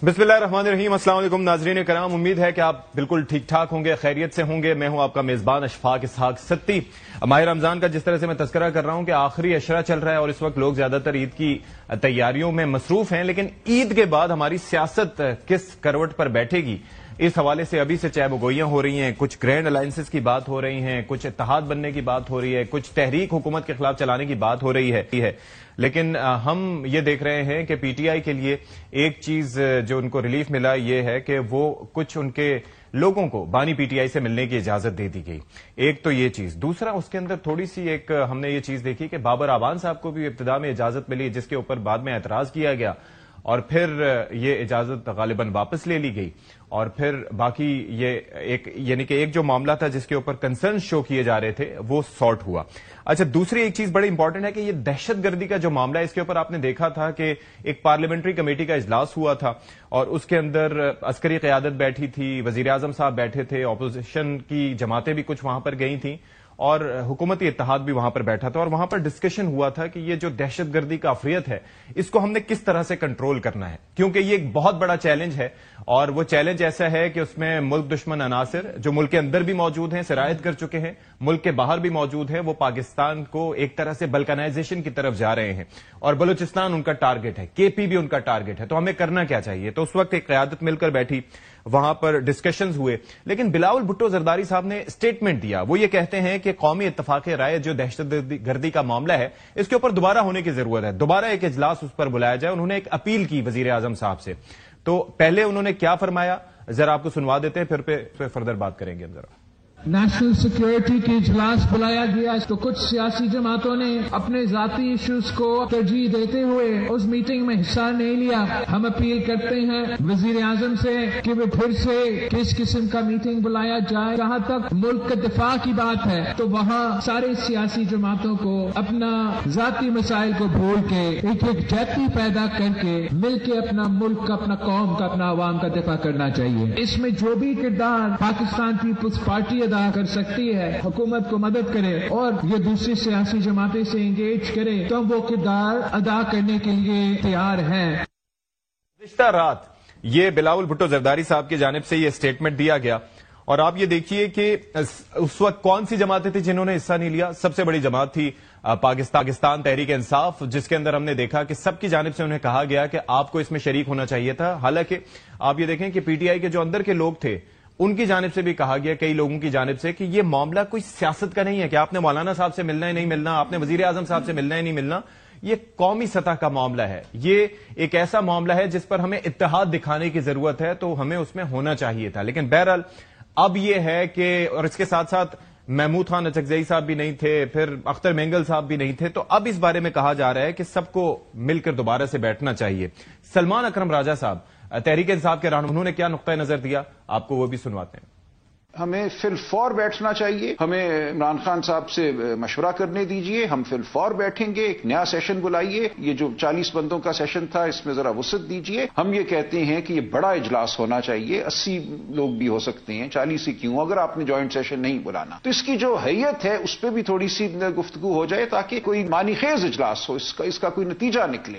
बिस्मिल्लाहिर्रहमानिर्रहीम। अस्सलाम वालेकुम नाज़रीन कराम, उम्मीद है कि आप बिल्कुल ठीक ठाक होंगे, खैरियत से होंगे। मैं हूं आपका मेजबान अशफाक इसहाक सत्ती। माह रमजान का जिस तरह से मैं तज़किरा कर रहा हूं कि आखिरी अशरा चल रहा है और इस वक्त लोग ज्यादातर ईद की तैयारियों में मसरूफ हैं, लेकिन ईद के बाद हमारी सियासत किस करवट पर बैठेगी, इस हवाले से अभी से चाहे गोइयां हो रही हैं, कुछ ग्रैंड अलायंसेस की बात हो रही हैं, कुछ इत्तेहाद बनने की बात हो रही है, कुछ तहरीक हुकूमत के खिलाफ चलाने की बात हो रही है। लेकिन हम ये देख रहे हैं कि पीटीआई के लिए एक चीज जो उनको रिलीफ मिला ये है कि वो कुछ उनके लोगों को बानी पीटीआई से मिलने की इजाजत दे दी गई। एक तो ये चीज, दूसरा उसके अंदर थोड़ी सी एक हमने ये चीज देखी कि बाबर आवान साहब को भी इब्तिदा में इजाजत मिली, जिसके ऊपर बाद में एतराज किया गया और फिर ये इजाजत गालिबन वापस ले ली गई। और फिर बाकी ये एक यानी कि एक जो मामला था जिसके ऊपर कंसर्न शो किए जा रहे थे वो सॉर्ट हुआ। अच्छा, दूसरी एक चीज बड़ी इंपॉर्टेंट है कि ये दहशतगर्दी का जो मामला है, इसके ऊपर आपने देखा था कि एक पार्लियामेंट्री कमेटी का इजलास हुआ था और उसके अंदर अस्करी क़यादत बैठी थी, वजीर आजम साहब बैठे थे, ऑपोजिशन की जमातें भी कुछ वहां पर गई थी और हुकूमती इत्तेहाद भी वहां पर बैठा था और वहां पर डिस्कशन हुआ था कि ये जो दहशतगर्दी का अफरियत है इसको हमने किस तरह से कंट्रोल करना है, क्योंकि ये एक बहुत बड़ा चैलेंज है और वो चैलेंज ऐसा है कि उसमें मुल्क दुश्मन अनासिर जो मुल्क के अंदर भी मौजूद हैं, सिरायत कर चुके हैं, मुल्क के बाहर भी मौजूद है, वो पाकिस्तान को एक तरह से बल्कनाइजेशन की तरफ जा रहे हैं और बलूचिस्तान उनका टारगेट है, केपी भी उनका टारगेट है। तो हमें करना क्या चाहिए? तो उस वक्त एक क़यादत मिलकर बैठी, वहां पर डिस्कशंस हुए, लेकिन बिलावल भुट्टो जरदारी साहब ने स्टेटमेंट दिया। वो ये कहते हैं कि कौमी इत्तफाक़ राय जो दहशतगर्दी का मामला है इसके ऊपर दोबारा होने की जरूरत है, दोबारा एक इजलास उस पर बुलाया जाए। उन्होंने एक अपील की वजीर आजम साहब से। तो पहले उन्होंने क्या फरमाया जरा आपको सुनवा देते हैं, फिर फर्दर बात करेंगे। जरा नेशनल सिक्योरिटी की इजलास बुलाया गया तो कुछ सियासी जमातों ने अपने जाती इश्यूज को तरजीह देते हुए उस मीटिंग में हिस्सा नहीं लिया। हम अपील करते हैं वजीर आजम से कि वे फिर से किस किस्म का मीटिंग बुलाया जाए। जहां तक मुल्क के दिफा की बात है तो वहां सारे सियासी जमातों को अपना जाती मसाइल को भूल के एक जहती पैदा करके मिल के अपना मुल्क का, अपना कौम का, अपना अवाम का दिफा करना चाहिए। इसमें जो भी किरदार पाकिस्तान पीपुल्स पार्टी अदा कर सकती है, हुकूमत को मदद करे और ये दूसरी सियासी जमातें से एंगेज करे तो वो किरदार अदा करने के लिए तैयार हैं। पिछली रात ये बिलावल भुट्टो जरदारी साहब की जानिब से ये स्टेटमेंट दिया गया और आप ये देखिए कि उस वक्त कौन सी जमातें थी जिन्होंने हिस्सा नहीं लिया। सबसे बड़ी जमात थी पाकिस्तान तहरीक इंसाफ, जिसके अंदर हमने देखा कि सबकी जानिब से उन्हें कहा गया कि आपको इसमें शरीक होना चाहिए था। हालांकि आप ये देखें कि पीटीआई के जो अंदर के लोग थे उनकी जानिब से भी कहा गया, कई लोगों की जानिब से, कि ये मामला कोई सियासत का नहीं है कि आपने मौलाना साहब से मिलना है नहीं मिलना, आपने वजीर आजम साहब से मिलना है नहीं मिलना। ये कौमी सतह का मामला है, ये एक ऐसा मामला है जिस पर हमें इत्तेहाद दिखाने की जरूरत है, तो हमें उसमें होना चाहिए था। लेकिन बहरहाल अब ये है कि, और इसके साथ साथ महमूद खान अचकजई साहब भी नहीं थे, फिर अख्तर मेंगल साहब भी नहीं थे, तो अब इस बारे में कहा जा रहा है कि सबको मिलकर दोबारा से बैठना चाहिए। सलमान अकरम राजा साहब तहरीक इंसाफ के रहनुमा, उन्होंने क्या नुक्ता नजर दिया आपको वो भी सुनवाते हैं। हमें फिलफौर बैठना चाहिए, हमें इमरान खान साहब से मशवरा करने दीजिए, हम फिलफौर बैठेंगे, एक नया सेशन बुलाइए। ये जो 40 बंदों का सेशन था इसमें जरा वसअत दीजिए। हम ये कहते हैं कि ये बड़ा इजलास होना चाहिए, 80 लोग भी हो सकते हैं, 40 ही क्यों, अगर आपने ज्वाइंट सेशन नहीं बुलाना तो इसकी जो हैयत है उस पर भी थोड़ी सी गुफ्तगू हो जाए ताकि कोई मानीखेज इजलास हो, इसका कोई नतीजा निकले।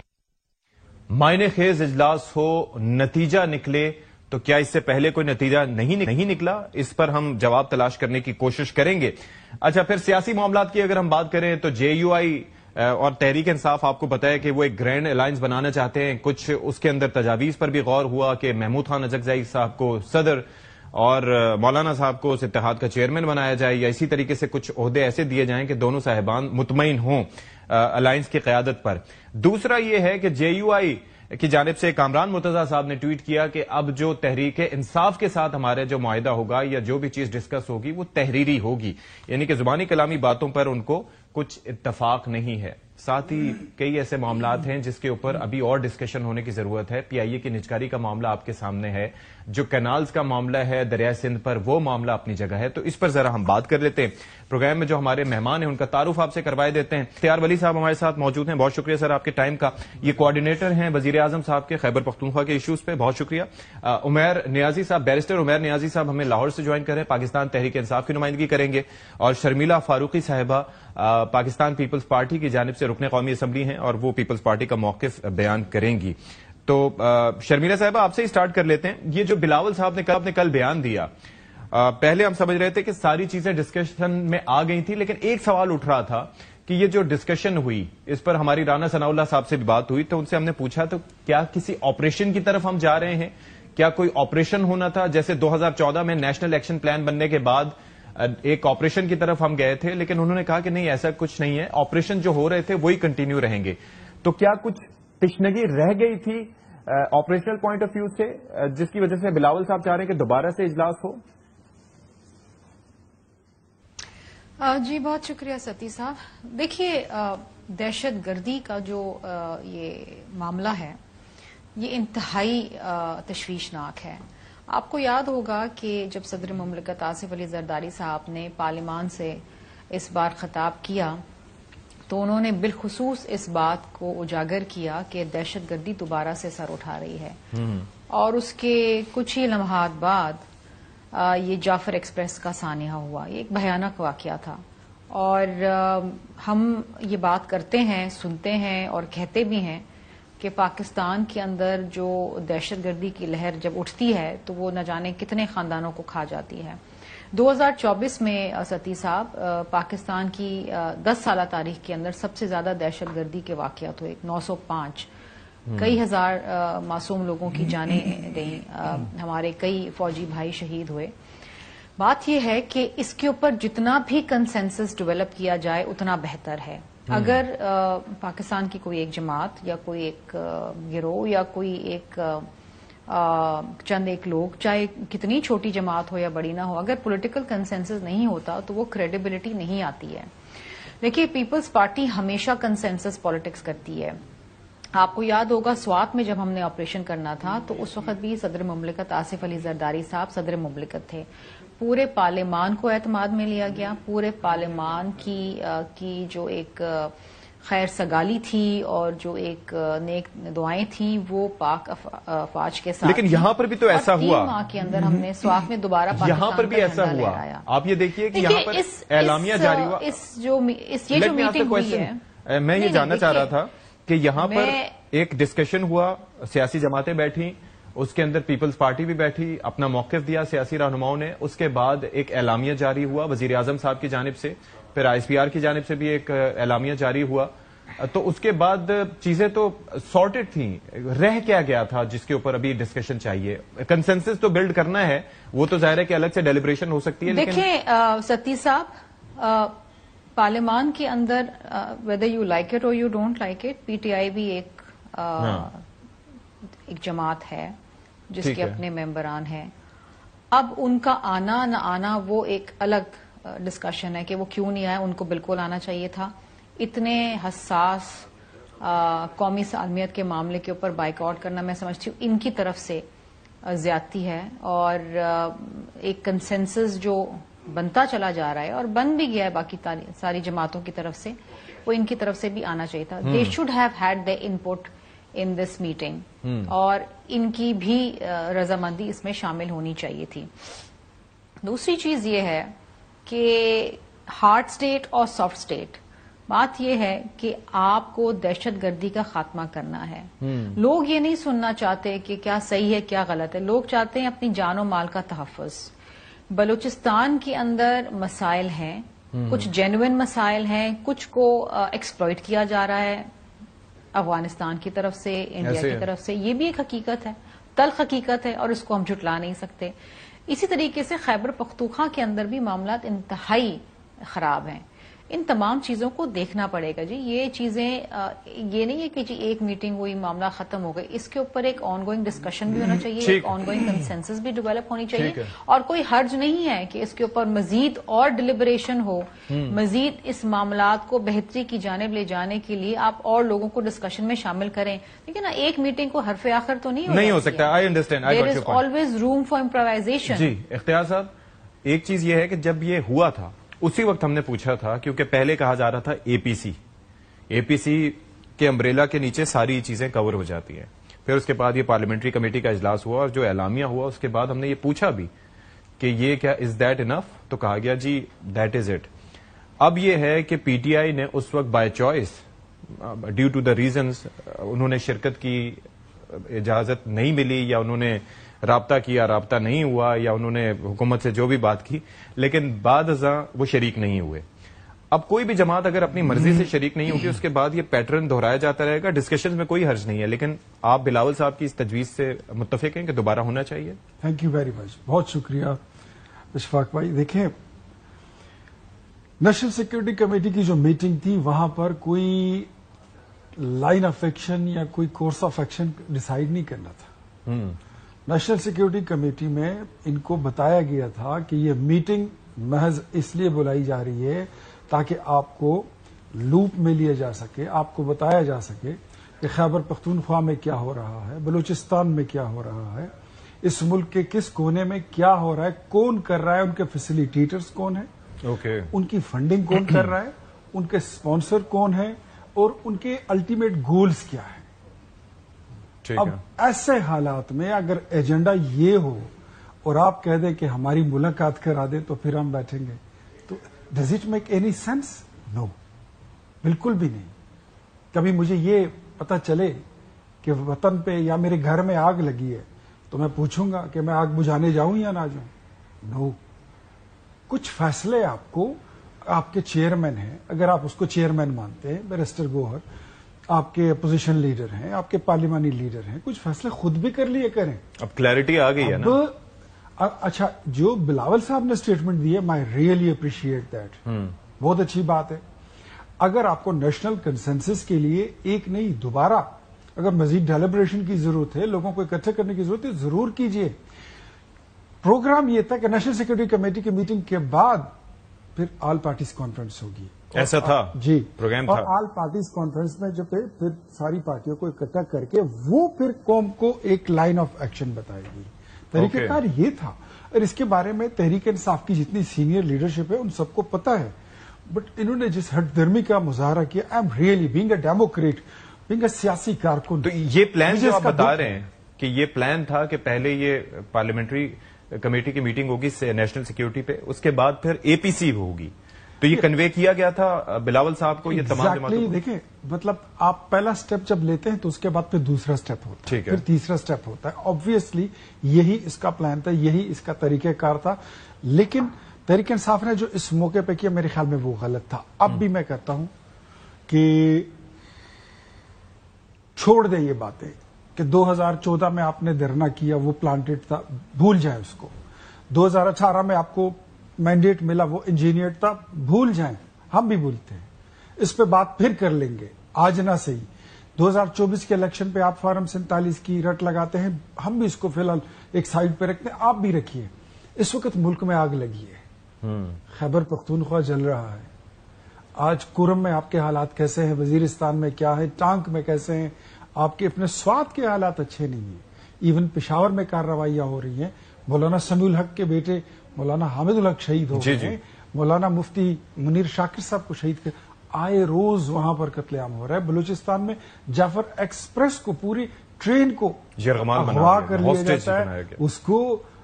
मायने खेज इजलास हो, नतीजा निकले। तो क्या इससे पहले कोई नतीजा नहीं निकला? इस पर हम जवाब तलाश करने की कोशिश करेंगे। अच्छा, फिर सियासी मामलात की अगर हम बात करें तो जेयूआई और तहरीक इंसाफ, आपको पता है कि वो एक ग्रैंड अलायंस बनाना चाहते हैं। कुछ उसके अंदर तजावीज पर भी गौर हुआ कि महमूद खान अचकजई साहब को सदर और मौलाना साहब को उस इत्तेहाद का चेयरमैन बनाया जाए या इसी तरीके से कुछ ओहदे ऐसे दिए जाएं कि दोनों साहिबान मुतमईन हों अलायंस की क़यादत पर। दूसरा यह है कि जेयूआई की जानिब से कामरान मुर्तजा साहब ने ट्वीट किया कि अब जो तहरीक इंसाफ के साथ हमारे जो मुआहिदा होगा या जो भी चीज डिस्कस होगी वो तहरीरी होगी, यानी कि जुबानी कलामी बातों पर उनको कुछ इत्तफाक नहीं है। साथ ही कई ऐसे मामलात हैं जिसके ऊपर अभी और डिस्कशन होने की जरूरत है। पीआईए की निजकारी का मामला आपके सामने है, जो कैनाल्स का मामला है दरिया सिंध पर, वो मामला अपनी जगह है। तो इस पर जरा हम बात कर लेते हैं। प्रोग्राम में जो हमारे मेहमान हैं उनका तारुफ आपसे करवाए देते हैं। इख्तियार वली साहब हमारे साथ मौजूद हैं, बहुत शुक्रिया सर आपके टाइम का। ये कोऑर्डिनेटर हैं वजीर आजम साहब के खैबर पख्तूनख्वा के इशूज पे, बहुत शुक्रिया। उमैर नियाजी साहब, बैरिस्टर उमैर नियाजी साहब हमें लाहौर से ज्वाइन कर रहे हैं, पाकिस्तान तहरीक इंसाफ की नुमाइंदगी करेंगे। और शर्मिला फारूकी साहिबा पाकिस्तान पीपल्स पार्टी की जानिब से रुकने कौमी असम्बली हैं और वो पीपल्स पार्टी का मौकिफ बयान करेंगी। تو شرمیلا صاحبہ آپ سے ہی سٹارٹ کر لیتے ہیں. یہ جو بلاول صاحب نے کل بیان دیا, پہلے ہم سمجھ رہے تھے کہ ساری چیزیں ڈسکشن میں آ گئی تھی, لیکن ایک سوال اٹھ رہا تھا کہ یہ جو ڈسکشن ہوئی اس پر ہماری رانا ثناء اللہ صاحب سے بھی بات ہوئی, تو ان سے ہم نے پوچھا تو کیا کسی آپریشن کی طرف ہم جا رہے ہیں, کیا کوئی آپریشن ہونا تھا جیسے 2014 میں نیشنل ایکشن پلان بننے کے بعد ایک آپریشن کی طرف ہم گئے تھے, لیکن انہوں نے کہا کہ نہیں ایسا کچھ نہیں ہے, آپریشن جو ہو رہے تھے وہی کنٹینیو رہیں گے. تو کیا کچھ تشنگی رہ گئی تھی آپریشنل پوائنٹ آف ویو سے جس کی وجہ سے بلاول صاحب چاہ رہے ہیں کہ دوبارہ سے اجلاس ہو؟ جی بہت شکریہ ستی صاحب. دیکھیے دہشت گردی کا جو یہ معاملہ ہے یہ انتہائی تشویشناک ہے. آپ کو یاد ہوگا کہ جب صدر مملکت آصف علی زرداری صاحب نے پارلیمان سے اس بار خطاب کیا تو انہوں نے بالخصوص اس بات کو اجاگر کیا کہ دہشت گردی دوبارہ سے سر اٹھا رہی ہے, اور اس کے کچھ ہی لمحات بعد یہ جعفر ایکسپریس کا سانحہ ہوا. یہ ایک بھیانک واقعہ تھا, اور ہم یہ بات کرتے ہیں, سنتے ہیں اور کہتے بھی ہیں کہ پاکستان کے اندر جو دہشت گردی کی لہر جب اٹھتی ہے تو وہ نہ جانے کتنے خاندانوں کو کھا جاتی ہے. 2024 میں ستی صاحب پاکستان کی 10 سالہ تاریخ کے اندر سب سے زیادہ دہشت گردی کے واقعات ہوئے, 905, کئی ہزار معصوم لوگوں کی جانیں گئیں, ہمارے کئی فوجی بھائی شہید ہوئے. بات یہ ہے کہ اس کے اوپر جتنا بھی کنسنسس ڈیولپ کیا جائے اتنا بہتر ہے. اگر پاکستان کی کوئی ایک جماعت یا کوئی ایک گروہ یا کوئی ایک چند ایک لوگ, چاہے کتنی چھوٹی جماعت ہو یا بڑی نہ ہو, اگر پولیٹیکل کنسنسس نہیں ہوتا تو وہ کریڈیبلٹی نہیں آتی ہے. دیکھیے پیپلز پارٹی ہمیشہ کنسنسس پالیٹکس کرتی ہے. آپ کو یاد ہوگا سوات میں جب ہم نے آپریشن کرنا تھا تو اس وقت بھی صدر مملکت آصف علی زرداری صاحب صدر مملکت تھے. پورے پارلیمان کو اعتماد میں لیا گیا, پورے پارلیمان کی جو ایک خیر سگالی تھی اور جو ایک نیک دعائیں تھیں وہ پاک افواج کے ساتھ. لیکن یہاں پر بھی تو ایسا ہوا, 3 ماہ کے اندر ہم نے سوات میں دوبارہ یہاں پر بھی ایسا ہوا. آپ یہ دیکھیے کہ یہاں پر اعلامیہ جاری ہوا. یہ جو میٹنگ ہوئی ہے, میں یہ جاننا چاہ رہا تھا کہ یہاں پر ایک ڈسکشن ہوا, سیاسی جماعتیں بیٹھی, اس کے اندر پیپلز پارٹی بھی بیٹھی, اپنا موقف دیا سیاسی رہنماؤں نے, اس کے بعد ایک اعلامیہ جاری ہوا وزیر اعظم صاحب کی جانب سے, پھر آئی ایس پی آر کی جانب سے بھی ایک اعلامیہ جاری ہوا. تو اس کے بعد چیزیں تو سارٹڈ تھیں, رہ کیا گیا تھا جس کے اوپر ابھی ڈسکشن چاہیے؟ کنسنسس تو بلڈ کرنا ہے, وہ تو ظاہر ہے کہ الگ سے ڈیلیبریشن ہو سکتی ہے. دیکھیں ستی صاحب, پارلیمان کے اندر whether you like it or you don't like it, P T I بھی ایک جماعت ہے جس کے اپنے ممبران ہیں. اب ان کا آنا نہ آنا وہ ایک الگ ڈسکشن ہے کہ وہ کیوں نہیں آئے, ان کو بالکل آنا چاہیے تھا. اتنے حساس قومی سالمیت کے معاملے کے اوپر بائیکاٹ کرنا میں سمجھتی ہوں ان کی طرف سے زیادتی ہے, اور ایک کنسنسس جو بنتا چلا جا رہا ہے اور بن بھی گیا ہے باقی ساری جماعتوں کی طرف سے, وہ ان کی طرف سے بھی آنا چاہیے تھا. They should have had the input in this meeting, اور ان کی بھی رضامندی اس میں شامل ہونی چاہیے تھی. دوسری چیز یہ ہے کہ ہارڈ اسٹیٹ اور سافٹ اسٹیٹ, بات یہ ہے کہ آپ کو دہشت گردی کا خاتمہ کرنا ہے. لوگ یہ نہیں سننا چاہتے کہ کیا صحیح ہے کیا غلط ہے, لوگ چاہتے ہیں اپنی جان و مال کا تحفظ. بلوچستان کے اندر مسائل ہیں, کچھ جینوئن مسائل ہیں, کچھ کو ایکسپلوئٹ کیا جا رہا ہے افغانستان کی طرف سے, انڈیا کی طرف سے. یہ بھی ایک حقیقت ہے, تلخ حقیقت ہے, اور اس کو ہم جھٹلا نہیں سکتے. اسی طریقے سے خیبر پختونخوا کے اندر بھی معاملات انتہائی خراب ہیں. ان تمام چیزوں کو دیکھنا پڑے گا. جی یہ چیزیں یہ نہیں ہے کہ جی ایک میٹنگ ہوئی معاملہ ختم ہو گئی, اس کے اوپر ایک آن گوئنگ ڈسکشن بھی ہونا چاہیے, ایک آن گوئنگ کنسنسس بھی ڈیولپ ہونی چاہیے, اور کوئی حرج نہیں ہے کہ اس کے اوپر مزید اور ڈیلیبریشن ہو, مزید اس معاملات کو بہتری کی جانب لے جانے کے لیے آپ اور لوگوں کو ڈسکشن میں شامل کریں. لیکن ایک میٹنگ کو حرف آخر تو نہیں ہو سکتا. I understand, there is always room for improvisation. جی اختیار صاحب, ایک چیز یہ ہے کہ جب یہ ہوا تھا اسی وقت ہم نے پوچھا تھا, کیونکہ پہلے کہا جا رہا تھا اے پی سی کے امبریلا کے نیچے ساری چیزیں کور ہو جاتی ہیں. پھر اس کے بعد یہ پارلیمنٹری کمیٹی کا اجلاس ہوا اور جو اعلامیہ ہوا اس کے بعد ہم نے یہ پوچھا بھی کہ یہ کیا از دیٹ انف, تو کہا گیا جی دیٹ از اٹ. اب یہ ہے کہ پی ٹی آئی نے اس وقت by choice due to the reasons انہوں نے شرکت کی اجازت نہیں ملی یا انہوں نے رابطہ کیا، رابطہ نہیں ہوا، یا انہوں نے حکومت سے جو بھی بات کی، لیکن بعد ازاں وہ شریک نہیں ہوئے. اب کوئی بھی جماعت اگر اپنی مرضی سے شریک نہیں ہوگی اس کے بعد یہ پیٹرن دہرایا جاتا رہے گا. ڈسکشنز میں کوئی حرج نہیں ہے، لیکن آپ بلاول صاحب کی اس تجویز سے متفق ہیں کہ دوبارہ ہونا چاہیے؟ تھینک یو ویری مچ، بہت شکریہ اشفاق بھائی. دیکھیں، نیشنل سیکورٹی کمیٹی کی جو میٹنگ تھی وہاں پر کوئی لائن آف ایکشن یا کوئی کورس آف ایکشن ڈسائیڈ نہیں کرنا تھا. نیشنل سیکورٹی کمیٹی میں ان کو بتایا گیا تھا کہ یہ میٹنگ محض اس لیے بلائی جا رہی ہے تاکہ آپ کو لوپ میں لیا جا سکے، آپ کو بتایا جا سکے کہ خیبر پختونخوا میں کیا ہو رہا ہے، بلوچستان میں کیا ہو رہا ہے، اس ملک کے کس کونے میں کیا ہو رہا ہے، کون کر رہا ہے، ان کے فیسیلیٹیٹرز کون ہیں، ان کی فنڈنگ کون کر رہا ہے، ان کے اسپانسر کون ہیں، اور ان کے الٹیمیٹ گولز کیا ہیں. اب ایسے حالات میں اگر ایجنڈا یہ ہو اور آپ کہہ دیں کہ ہماری ملاقات کرا دیں تو پھر ہم بیٹھیں گے، تو does it make any sense? No, بالکل بھی نہیں. کبھی مجھے یہ پتہ چلے کہ وطن پہ یا میرے گھر میں آگ لگی ہے تو میں پوچھوں گا کہ میں آگ بجھانے جاؤں یا نہ جاؤں؟ نو. کچھ فیصلے آپ کے چیئرمین ہیں، اگر آپ اس کو چیئرمین مانتے ہیں، بیرسٹر گوہر آپ کے اپوزیشن لیڈر ہیں، آپ کے پارلیمانی لیڈر ہیں، کچھ فیصلے خود بھی کر لیے کریں. اب کلیئرٹی آ گئی ہے نا. اچھا، جو بلاول صاحب نے اسٹیٹمنٹ دی ہے، مائی ریئلی اپریشیٹ دیٹ، بہت اچھی بات ہے. اگر آپ کو نیشنل کنسنسس کے لیے ایک نہیں دوبارہ اگر مزید ڈیلیبریشن کی ضرورت ہے، لوگوں کو اکٹھے کرنے کی ضرورت ہے، ضرور کیجیے. پروگرام یہ تھا کہ نیشنل سیکورٹی کمیٹی کی میٹنگ کے بعد پھر آل پارٹیز کانفرنس ہوگی. ایسا تھا جی پروگرام تھا. اور آل پارٹیز کانفرنس میں جو پھر ساری پارٹیوں کو اکٹھا کر کے وہ پھر قوم کو ایک لائن آف ایکشن بتائے گی. طریقہ کار یہ تھا، اور اس کے بارے میں تحریک انصاف کی جتنی سینئر لیڈرشپ ہے ان سب کو پتا ہے. بٹ انہوں نے جس ہٹ درمی کا مظاہرہ کیا، I am really being a Democrat, being a سیاسی کارکن. تو یہ پلان جو آپ بتا رہے ہیں کہ یہ پلان تھا کہ پہلے یہ پارلیمنٹری کمیٹی کی میٹنگ ہوگی نیشنل سیکورٹی پہ، اس کے بعد پھر اے پی سی ہوگی، تو یہ کنوے کیا گیا تھا بلاول صاحب کو یہ تمام جماعتوں کو؟ دیکھیں، مطلب آپ پہلا سٹیپ جب لیتے ہیں تو اس کے بعد پھر دوسرا سٹیپ ہوتا ہے، پھر تیسرا سٹیپ ہوتا ہے. آبویسلی یہی اس کا پلان تھا، یہی اس کا طریقہ کار تھا. لیکن تحریک انصاف نے جو اس موقع پہ کیا میرے خیال میں وہ غلط تھا. اب بھی میں کہتا ہوں کہ چھوڑ دیں یہ باتیں کہ 2014 میں آپ نے دھرنا کیا وہ پلانٹڈ تھا، بھول جائیں اس کو. 2018 میں آپ کو مینڈیٹ ملا وہ انجینئر تھا، بھول جائیں، ہم بھی بھولتے ہیں. اس پہ بات پھر کر لیں گے، آج نہ صحیح. 2024 کے الیکشن پہ آپ فارم 47 کی رٹ لگاتے ہیں، ہم بھی اس کو فی الحال ایک سائڈ پہ رکھتے ہیں، آپ بھی رکھیے. اس وقت ملک میں آگ لگی ہے، خیبر پختونخوا جل رہا ہے. آج کورم میں آپ کے حالات کیسے ہیں، وزیرستان میں کیا ہے، ٹانک میں کیسے ہیں، آپ کے اپنے سوات کے حالات اچھے نہیں ہیں. ایون پشاور میں کارروائیاں ہو رہی ہیں. مولانا سمیع الحق کے بیٹے مولانا حامد الحق شہید ہو گئے ہیں، مولانا مفتی منیر شاکر صاحب کو شہید کر، آئے روز وہاں پر قتل عام ہو رہا ہے. بلوچستان میں جعفر ایکسپریس کو، پوری ٹرین کو اغوا کر لیا جاتا ہے،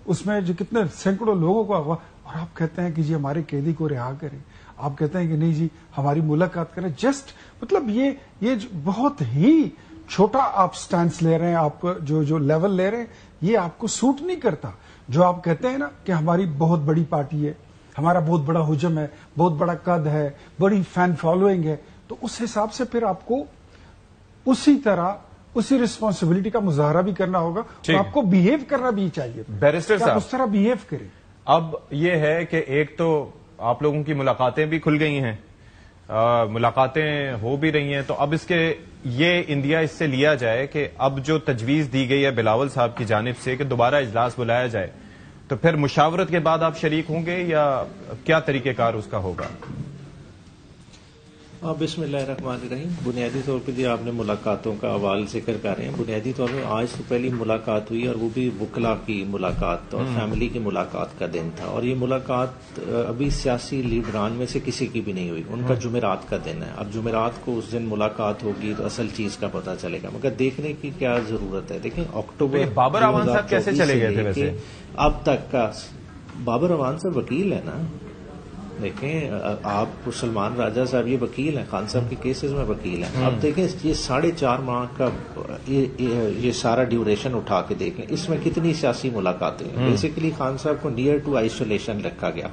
اس میں جو کتنے سینکڑوں لوگوں کو اغوا، اور آپ کہتے ہیں کہ جی ہمارے قیدی کو رہا کریں. آپ کہتے ہیں کہ نہیں جی ہماری ملاقات کریں. جسٹ مطلب یہ بہت ہی چھوٹا آپ سٹانس لے رہے ہیں، آپ جو لیول لے رہے ہیں یہ آپ کو سوٹ نہیں کرتا. جو آپ کہتے ہیں نا کہ ہماری بہت بڑی پارٹی ہے، ہمارا بہت بڑا حجم ہے، بہت بڑا قد ہے، بڑی فین فالوئنگ ہے، تو اس حساب سے پھر آپ کو اسی طرح اسی ریسپانسبلٹی کا مظاہرہ بھی کرنا ہوگا، اور آپ کو بہیو کرنا بھی چاہیے. بیرسٹر صاحب اس طرح بہیو کریں. اب یہ ہے کہ ایک تو آپ لوگوں کی ملاقاتیں بھی کھل گئی ہیں، ملاقاتیں ہو بھی رہی ہیں، تو اب اس کے یہ اندیا اس سے لیا جائے کہ اب جو تجویز دی گئی ہے بلاول صاحب کی جانب سے کہ دوبارہ اجلاس بلایا جائے، تو پھر مشاورت کے بعد آپ شریک ہوں گے یا کیا طریقہ کار اس کا ہوگا؟ بسم اللہ الرحمن الرحیم. بنیادی طور پہ جو آپ نے ملاقاتوں کا احوال ذکر کر رہے ہیں، بنیادی طور پہ آج سے پہلی ملاقات ہوئی اور وہ بھی وکلا کی ملاقات اور فیملی کی ملاقات کا دن تھا. اور یہ ملاقات ابھی سیاسی لیڈران میں سے کسی کی بھی نہیں ہوئی، ان کا جمعرات کا دن ہے. اب جمعرات کو اس دن ملاقات ہوگی تو اصل چیز کا پتہ چلے گا، مگر دیکھنے کی کیا ضرورت ہے. دیکھیں اکتوبر بابر اعوان صاحب کیسے چلے گئے تھے ویسے؟ اب تک کا بابر اعوان صاحب وکیل ہے نا، دیکھیں آپ سلمان راجہ صاحب یہ وکیل ہیں، خان صاحب کے کیسز میں وکیل ہیں. اب دیکھیں یہ 4.5 ماہ کا یہ سارا ڈیوریشن اٹھا کے دیکھیں، اس میں کتنی سیاسی ملاقاتیں ہیں. بیسیکلی خان صاحب کو نیئر ٹو آئسولیشن رکھا گیا.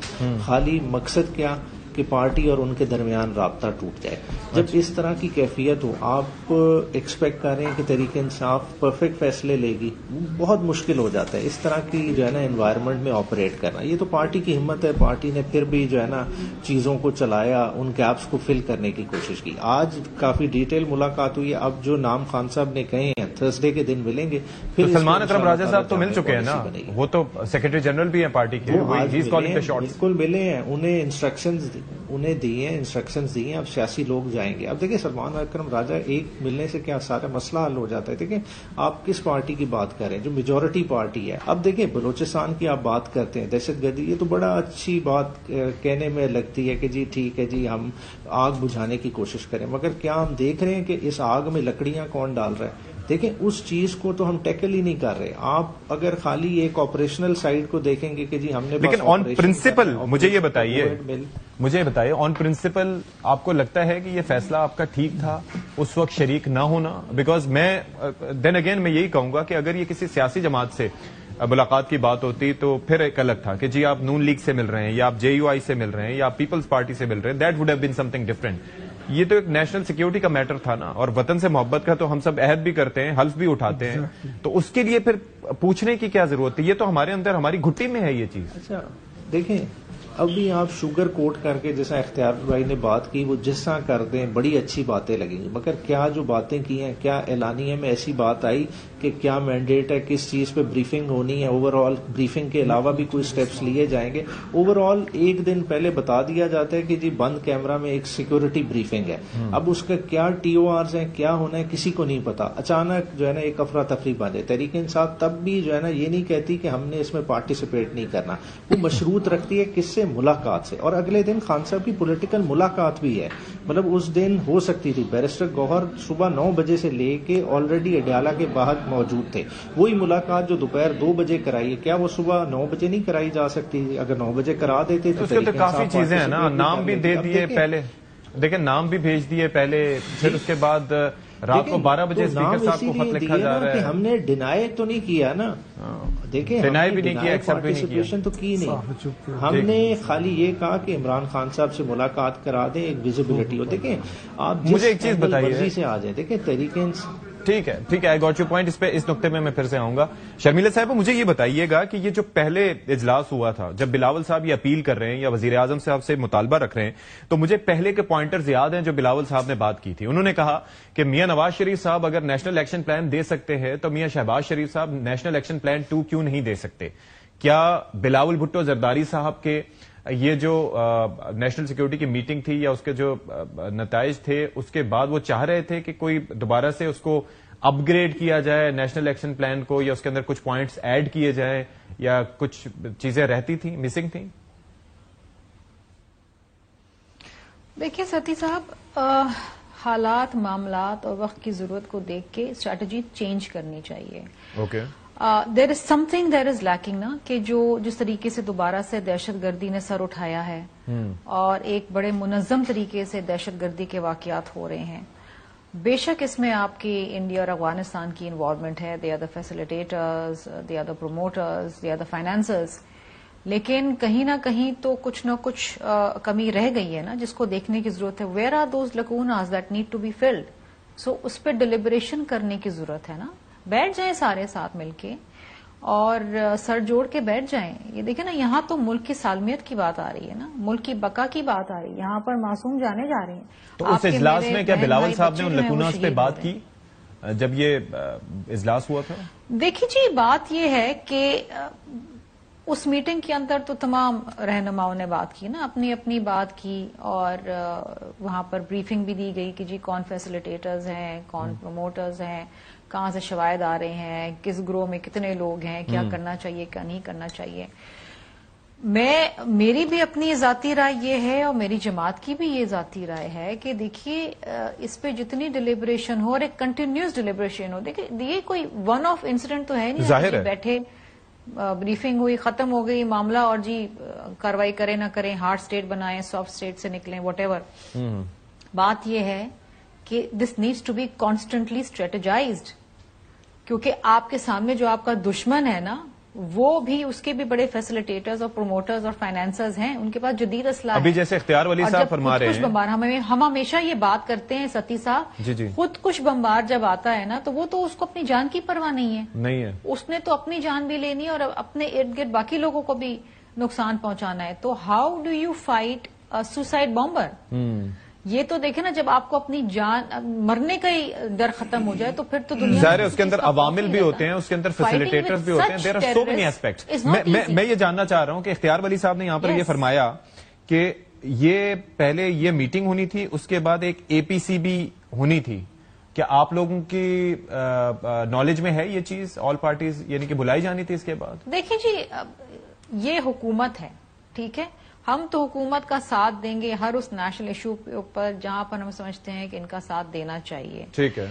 خالی مقصد کیا کہ پارٹی اور ان کے درمیان رابطہ ٹوٹ جائے. جب اس طرح کی کیفیت ہو، آپ ایکسپیکٹ کر رہے ہیں کہ تحریک انصاف پرفیکٹ فیصلے لے گی، بہت مشکل ہو جاتا ہے اس طرح کی جو ہے نا انوائرمنٹ میں آپریٹ کرنا. یہ تو پارٹی کی ہمت ہے، پارٹی نے پھر بھی جو ہے نا چیزوں کو چلایا، ان گیپس کو فل کرنے کی کوشش کی. آج کافی ڈیٹیل ملاقات ہوئی ہے. اب جو نام خان صاحب نے کہے ہیں تھرسڈے کے دن ملیں گے. پھر سلمان اکرم راجہ صاحب تو مل چکے ہیں نا، وہ تو سیکرٹری جنرل بھی ہیں پارٹی کے، بالکل ملے ہیں. انہیں انسٹرکشنز دی ہیں. اب سیاسی لوگ جائیں گے. اب دیکھیں سلمان اکرم راجہ ایک ملنے سے کیا سارا مسئلہ حل ہو جاتا ہے. دیکھیں آپ کس پارٹی کی بات کر رہے ہیں، جو میجورٹی پارٹی ہے. اب دیکھیں بلوچستان کی آپ بات کرتے ہیں، دہشت گردی، یہ تو بڑا اچھی بات کہنے میں لگتی ہے کہ جی ٹھیک ہے جی ہم آگ بجھانے کی کوشش کریں، مگر کیا ہم دیکھ رہے ہیں کہ اس آگ میں لکڑیاں کون ڈال رہا ہے؟ دیکھیں اس چیز کو تو ہم ٹیکل ہی نہیں کر رہے. آپ اگر خالی ایک آپریشنل سائڈ کو دیکھیں گے کہ جی ہم نے، لیکن آن پرنسپل مجھے یہ بتائیے آن پرنسپل آپ کو لگتا ہے کہ یہ فیصلہ آپ کا ٹھیک تھا اس وقت شریک نہ ہونا؟ بیکاز میں دین اگین میں یہی کہوں گا کہ اگر یہ کسی سیاسی جماعت سے ملاقات کی بات ہوتی تو پھر ایک الگ تھا کہ جی آپ نون لیگ سے مل رہے ہیں یا آپ JUI سے مل رہے ہیں یا آپ پیپلز پارٹی سے مل رہے ہیں، that would have been some thing different. یہ تو ایک نیشنل سیکیورٹی کا میٹر تھا نا، اور وطن سے محبت کا تو ہم سب عہد بھی کرتے ہیں، حلف بھی اٹھاتے ہیں، تو اس کے لیے پھر پوچھنے کی کیا ضرورت ہے؟ یہ تو ہمارے اندر ہماری گھٹی میں ہے یہ چیز. اچھا دیکھیں اب بھی آپ شوگر کوٹ کر کے جیسا اختیار بھائی نے بات کی وہ جس طرح کر دیں بڑی اچھی باتیں لگیں گی، مگر کیا جو باتیں کی ہیں، کیا اعلانیے میں ایسی بات آئی کہ کیا مینڈیٹ ہے، کس چیز پہ بریفنگ ہونی ہے؟ اوور آل بریفنگ کے علاوہ بھی کوئی سٹیپس لیے جائیں گے؟ اوور آل ایک دن پہلے بتا دیا جاتا ہے کہ جی بند کیمرہ میں ایک سیکورٹی بریفنگ ہے. اب اس کا کیا TORs ہیں، کیا ہونا ہے، کسی کو نہیں پتا. اچانک جو ہے نا ایک افراتفری بن جائے. تحریک انصاف تب بھی جو ہے نا یہ نہیں کہتی کہ ہم نے اس میں پارٹیسپیٹ نہیں کرنا، وہ مشروط رکھتی ہے کس سے؟ ملاقات سے. اور اگلے دن خان صاحب کی پولیٹیکل ملاقات بھی ہے، مطلب اس دن ہو سکتی تھی. بیرسٹر گوہر صبح 9 بجے سے لے کے آلریڈی اڈیالہ کے باہر موجود تھے. وہی ملاقات جو دوپہر 2 بجے کرائی ہے، کیا وہ صبح 9 بجے نہیں کرائی جا سکتی؟ اگر 9 بجے کرا دیتے تو کافی چیزیں ہیں نا، نام بھی دے دیے پہلے، دیکھیں نام بھی بھیج دیے پہلے، پھر اس کے بعد رات کو 12 بجے اسپیکر صاحب کو خط لکھا جا رہا ہے. ہم نے ڈینائی تو نہیں کیا نا، دیکھیں ڈینائی بھی نہیں کیا، پارٹیسپیشن تو کی نہیں. ہم نے خالی یہ کہا کہ عمران خان صاحب سے ملاقات کرا دیں، ایک ویزیبلٹی ہو. دیکھیں آپ مجھے ایک چیز بتائیے سے آ جائیں. دیکھیں تحریک ٹھیک ہے، آئی گاٹ یور پوائنٹ. اس نقطے میں پھر سے آؤں گا. شرمیلا صاحب مجھے یہ بتائیے گا کہ یہ جو پہلے اجلاس ہوا تھا، جب بلاول صاحب یہ اپیل کر رہے ہیں یا وزیر اعظم صاحب سے مطالبہ رکھ رہے ہیں، تو مجھے پہلے کے پوائنٹرز یاد ہیں جو بلاول صاحب نے بات کی تھی. انہوں نے کہا کہ میاں نواز شریف صاحب اگر نیشنل ایکشن پلان دے سکتے ہیں تو میاں شہباز شریف صاحب نیشنل ایکشن پلان 2 کیوں نہیں دے سکتے؟ کیا بلاول بھٹو زرداری صاحب کے یہ جو نیشنل سیکیورٹی کی میٹنگ تھی یا اس کے جو نتائج تھے اس کے بعد وہ چاہ رہے تھے کہ کوئی دوبارہ سے اس کو اپ گریڈ کیا جائے نیشنل ایکشن پلان کو، یا اس کے اندر کچھ پوائنٹس ایڈ کیے جائیں، یا کچھ چیزیں رہتی تھیں، مسنگ تھیں؟ دیکھیے ستی صاحب، حالات، معاملات اور وقت کی ضرورت کو دیکھ کے اسٹریٹجی چینج کرنی چاہیے. Okay, there is some thing there is lacking نا، کہ جس طریقے سے دوبارہ سے دہشت گردی نے سر اٹھایا ہے اور ایک بڑے منظم طریقے سے دہشت گردی کے واقعات ہو رہے ہیں. بے شک اس میں آپ کی انڈیا اور افغانستان کی انوالومنٹ ہے، they are the facilitators, they are the promoters, they are the financiers, لیکن کہیں نہ کہیں تو کچھ نہ کچھ کمی رہ گئی ہے نا جس کو دیکھنے کی ضرورت ہے. Where are those lacunas that need to be filled? So اس پہ ڈیلیبریشن کرنے کی ضرورت ہے نا. بیٹھ جائیں سارے ساتھ مل کے اور سر جوڑ کے بیٹھ جائیں. یہ دیکھیں نا، یہاں تو ملک کی سالمیت کی بات آ رہی ہے نا، ملک کی بقا کی بات آ رہی ہے. یہاں پر معصوم جانے جا رہے ہیں. تو اس اجلاس میں کیا بلاول صاحب نے ان لکوناز پہ بات کی جب یہ اجلاس ہوا تھا؟ دیکھیے جی، بات یہ ہے کہ اس میٹنگ کے اندر تو تمام رہنماؤں نے بات کی نا، اپنی اپنی بات کی، اور وہاں پر بریفنگ بھی دی گئی کہ جی کون فیسیلیٹیٹرز ہیں، کون پروموٹرز ہیں، کہاں سے شواہد آ رہے ہیں، کس گروہ میں کتنے لوگ ہیں، کیا کرنا چاہیے کیا نہیں کرنا چاہیے. میری بھی اپنی ذاتی رائے یہ ہے اور میری جماعت کی بھی یہ ذاتی رائے ہے کہ دیکھیے اس پہ جتنی ڈیلیبریشن ہو اور ایک کنٹینیوس ڈیلیبریشن ہو. دیکھیے یہ کوئی ون آف انسیڈنٹ تو ہے نہیں، ظاہر ہے. بیٹھے ब्रीफिंग हुई, खत्म हो गई मामला, और जी कार्रवाई करें ना करें, हार्ड स्टेट बनाएं, सॉफ्ट स्टेट से निकलें, व्हाटएवर। बात यह है कि this needs to be constantly strategized, क्योंकि आपके सामने जो आपका दुश्मन है ना, वो भी, उसके भी बड़े फैसिलिटेटर्स और प्रोमोटर्स और फाइनेंसर्स हैं, उनके पास जदीद असला अभी है। जैसे इख्तियार वली साहब फरमा रहे हैं, हम हमेशा ये बात करते हैं सती साहब, खुद कुछ बम्बार जब आता है ना, तो वो तो उसको अपनी जान की परवाह नहीं है, उसने तो अपनी जान भी लेनी है और अपने इर्द गिर्द बाकी लोगों को भी नुकसान पहुंचाना है। तो how do you fight suicide bomber? ये तो देखे ना, जब आपको अपनी जान मरने का ही डर खत्म हो जाए तो फिर तो दुनिया ज़ाहिर है उसके अंदर अवामिल भी होते हैं, उसके अंदर फैसिलिटेटर्स भी होते हैं, there are so many aspects. मैं ये जानना चाह रहा हूं कि इख्तियार वली साहब ने यहां पर ये फरमाया कि ये पहले ये मीटिंग होनी थी, उसके बाद एक एपीसी भी होनी थी। क्या आप लोगों की नॉलेज में है ये चीज, ऑल पार्टीज यानी कि बुलाई जानी थी इसके बाद? देखिए जी, ये हुकूमत है, ठीक है, हम तो हुकूमत का साथ देंगे हर उस नेशनल इशू के ऊपर जहां पर हम समझते हैं कि इनका साथ देना चाहिए, ठीक है।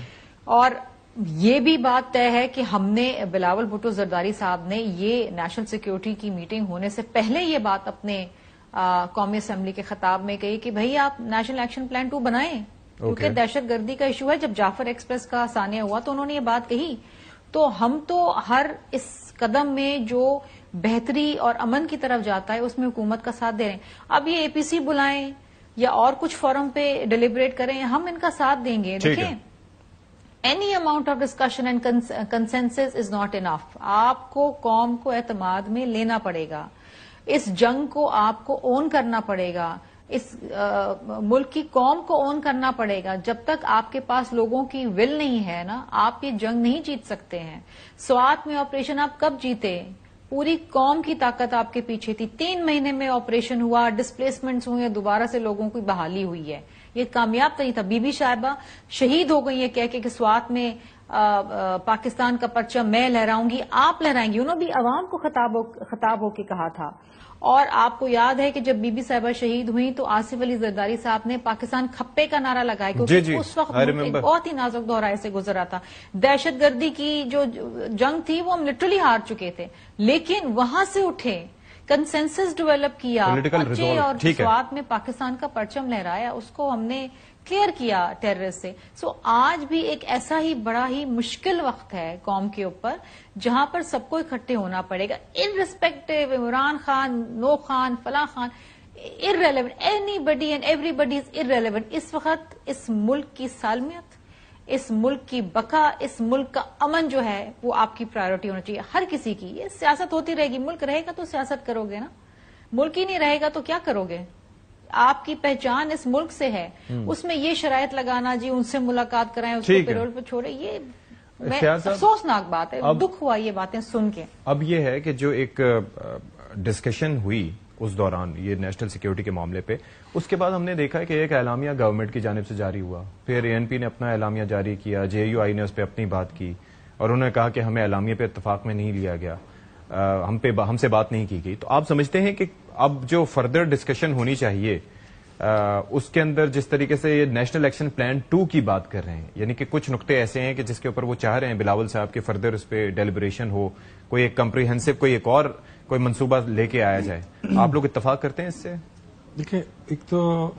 और ये भी बात तय है कि हमने, बिलावल भुट्टो जरदारी साहब ने ये नेशनल सिक्योरिटी की मीटिंग होने से पहले ये बात अपने कौमी असेंबली के खिताब में कही कि भाई आप नेशनल एक्शन प्लान 2 बनाएं, क्योंकि दहशतगर्दी का इशू है। जब जाफर एक्सप्रेस का सानिया हुआ तो उन्होंने ये बात कही। तो हम तो हर इस कदम में जो बेहतरी और अमन की तरफ जाता है उसमें हुकूमत का साथ दे रहे हैं। अब ये एपीसी बुलाएं या और कुछ फोरम पे डिलिब्रेट करें, हम इनका साथ देंगे। देखिए, any amount of discussion and consensus is not enough. आपको कौम को एतमाद में लेना पड़ेगा, इस जंग को आपको ओन करना पड़ेगा, इस मुल्क की कौम को ओन करना पड़ेगा। जब तक आपके पास लोगों की विल नहीं है ना, आप ये जंग नहीं जीत सकते हैं। स्वात में ऑपरेशन आप कब जीते? पूरी कौम की ताकत आपके पीछे थी। 3 महीने में ऑपरेशन हुआ, डिस्प्लेसमेंट्स हुए, दोबारा से लोगों की बहाली हुई है। ये कामयाब नहीं था। बीबी साहिबा शहीद हो गई है कह के कि स्वात में पाकिस्तान का परचम मैं लहराऊंगी, आप लहराएंगी। उन्होंने भी अवाम को खिताब होके कहा था। और आपको याद है कि जब बीबी साहिबा शहीद हुई तो आसिफ अली जरदारी साहब ने पाकिस्तान खप्पे का नारा लगाया, क्योंकि उस वक्त एक बहुत ही नाजुक दौराए से गुजरा था। दहशतगर्दी की जो जंग थी वो हम लिटरली हार चुके थे, लेकिन वहां से उठे, कंसेंसस डेवलप किया, अच्छे और स्वात में पाकिस्तान का परचम लहराया, उसको हमने क्लियर किया टेररिस्ट से। सो आज भी एक ऐसा ही बड़ा ही मुश्किल वक्त है कौम के ऊपर, जहां पर सबको इकट्ठे होना पड़ेगा, इनरिस्पेक्टिव इमरान खान, नो खान, फला Khan, irrelevant, anybody and everybody is irrelevant. इस वक्त इस मुल्क की सालमियत, इस मुल्क की बका, इस मुल्क का अमन जो है वो आपकी प्रायोरिटी होना चाहिए, हर किसी की। ये सियासत होती रहेगी, मुल्क रहेगा तो सियासत करोगे ना, मुल्क ही नहीं रहेगा तो क्या करोगे? आपकी पहचान इस मुल्क से है, उसमें ये शराइत लगाना जी उनसे मुलाकात कराएं, उसको पेरोल पर छोड़े, ये अफसोसनाक बात है। दुख हुआ ये बातें सुन के। अब ये है कि जो एक डिस्कशन हुई उस दौरान ये नेशनल सिक्योरिटी के मामले पे, उसके बाद हमने देखा है कि एक एलामिया गवर्नमेंट की जानिब से जारी हुआ, फिर एएनपी ने अपना एलामिया जारी किया, जेयूआई ने उस पर अपनी बात की और उन्होंने कहा कि हमें एलामिया पे इत्तफाक में नहीं लिया गया, हमसे बात नहीं की गई। तो आप समझते हैं कि अब जो फर्दर डिस्कशन होनी चाहिए उसके अंदर जिस तरीके से ये नेशनल एक्शन प्लान 2 की बात कर रहे हैं, यानी कि कुछ नुक्ते ऐसे हैं कि जिसके ऊपर वो चाह रहे हैं बिलावल साहब के फर्दर उस पर डेलिब्रेशन हो, कोई एक कम्प्रीहेंसिव कोई मंसूबा लेके आया जाए, आप लोग इत्तफाक करते हैं इससे? देखिए, एक तो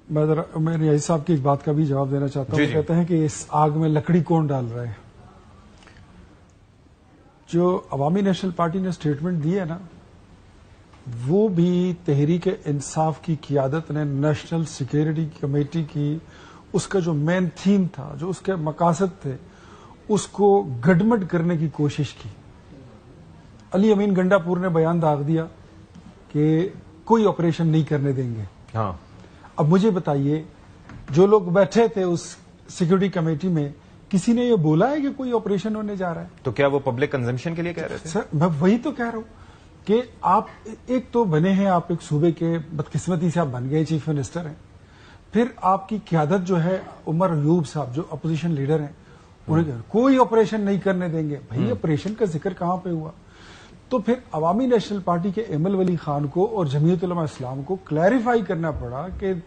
मैं रियाज साहब की एक बात का भी जवाब देना चाहता हूँ। कहते हैं कि इस आग में लकड़ी कौन डाल रहा है। जो अवामी नेशनल पार्टी ने स्टेटमेंट दी है ना, वो भी तहरीक इंसाफ की क़ियादत ने नेशनल सिक्योरिटी कमेटी की, उसका जो मेन थीम था, जो उसके मकासद थे, उसको गडमड करने की कोशिश की। अली अमीन गंडापुर ने बयान दाग दिया कि कोई ऑपरेशन नहीं करने देंगे। हाँ। अब मुझे बताइए, जो लोग बैठे थे उस सिक्योरिटी कमेटी में, किसी ने ये बोला है कि कोई ऑपरेशन होने जा रहा है? तो क्या वो पब्लिक कंजम्पशन के लिए कह रहे थे? सर, मैं वही तो कह रहा हूं कि आप एक तो बने हैं, आप एक सूबे के, बदकिस्मती से आप बन गए चीफ मिनिस्टर हैं, फिर आपकी क़यादत जो है उमर अयूब साहब जो अपोजिशन लीडर हैं, उन्हें कोई ऑपरेशन नहीं करने देंगे। भाई ऑपरेशन का जिक्र कहां पे हुआ? तो फिर अवामी नेशनल पार्टी के एमएल वली खान को और जमीयत उलमा इस्लाम को क्लैरिफाई करना पड़ा कि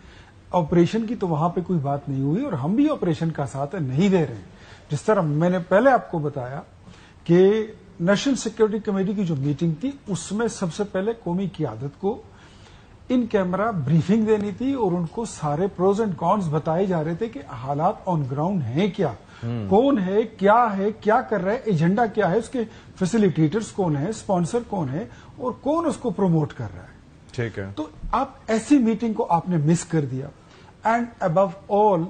ऑपरेशन की तो वहां पे कोई बात नहीं हुई और हम भी ऑपरेशन का साथ नहीं दे रहे हैं। जिस तरह मैंने पहले आपको बताया कि नेशनल सिक्योरिटी कमेटी की जो मीटिंग थी उसमें सबसे पहले कौमी क़यादत को इन कैमरा ब्रीफिंग देनी थी और उनको सारे प्रोज एंड कॉन्स बताए जा रहे थे कि हालात ऑन ग्राउंड हैं क्या, कौन है, क्या कर रहा है, एजेंडा क्या है, उसके फैसिलिटेटर्स कौन है, स्पॉन्सर कौन है और कौन उसको प्रमोट कर रहा है। ठीक है। तो आप ऐसी मीटिंग को आपने मिस कर दिया एंड अबव ऑल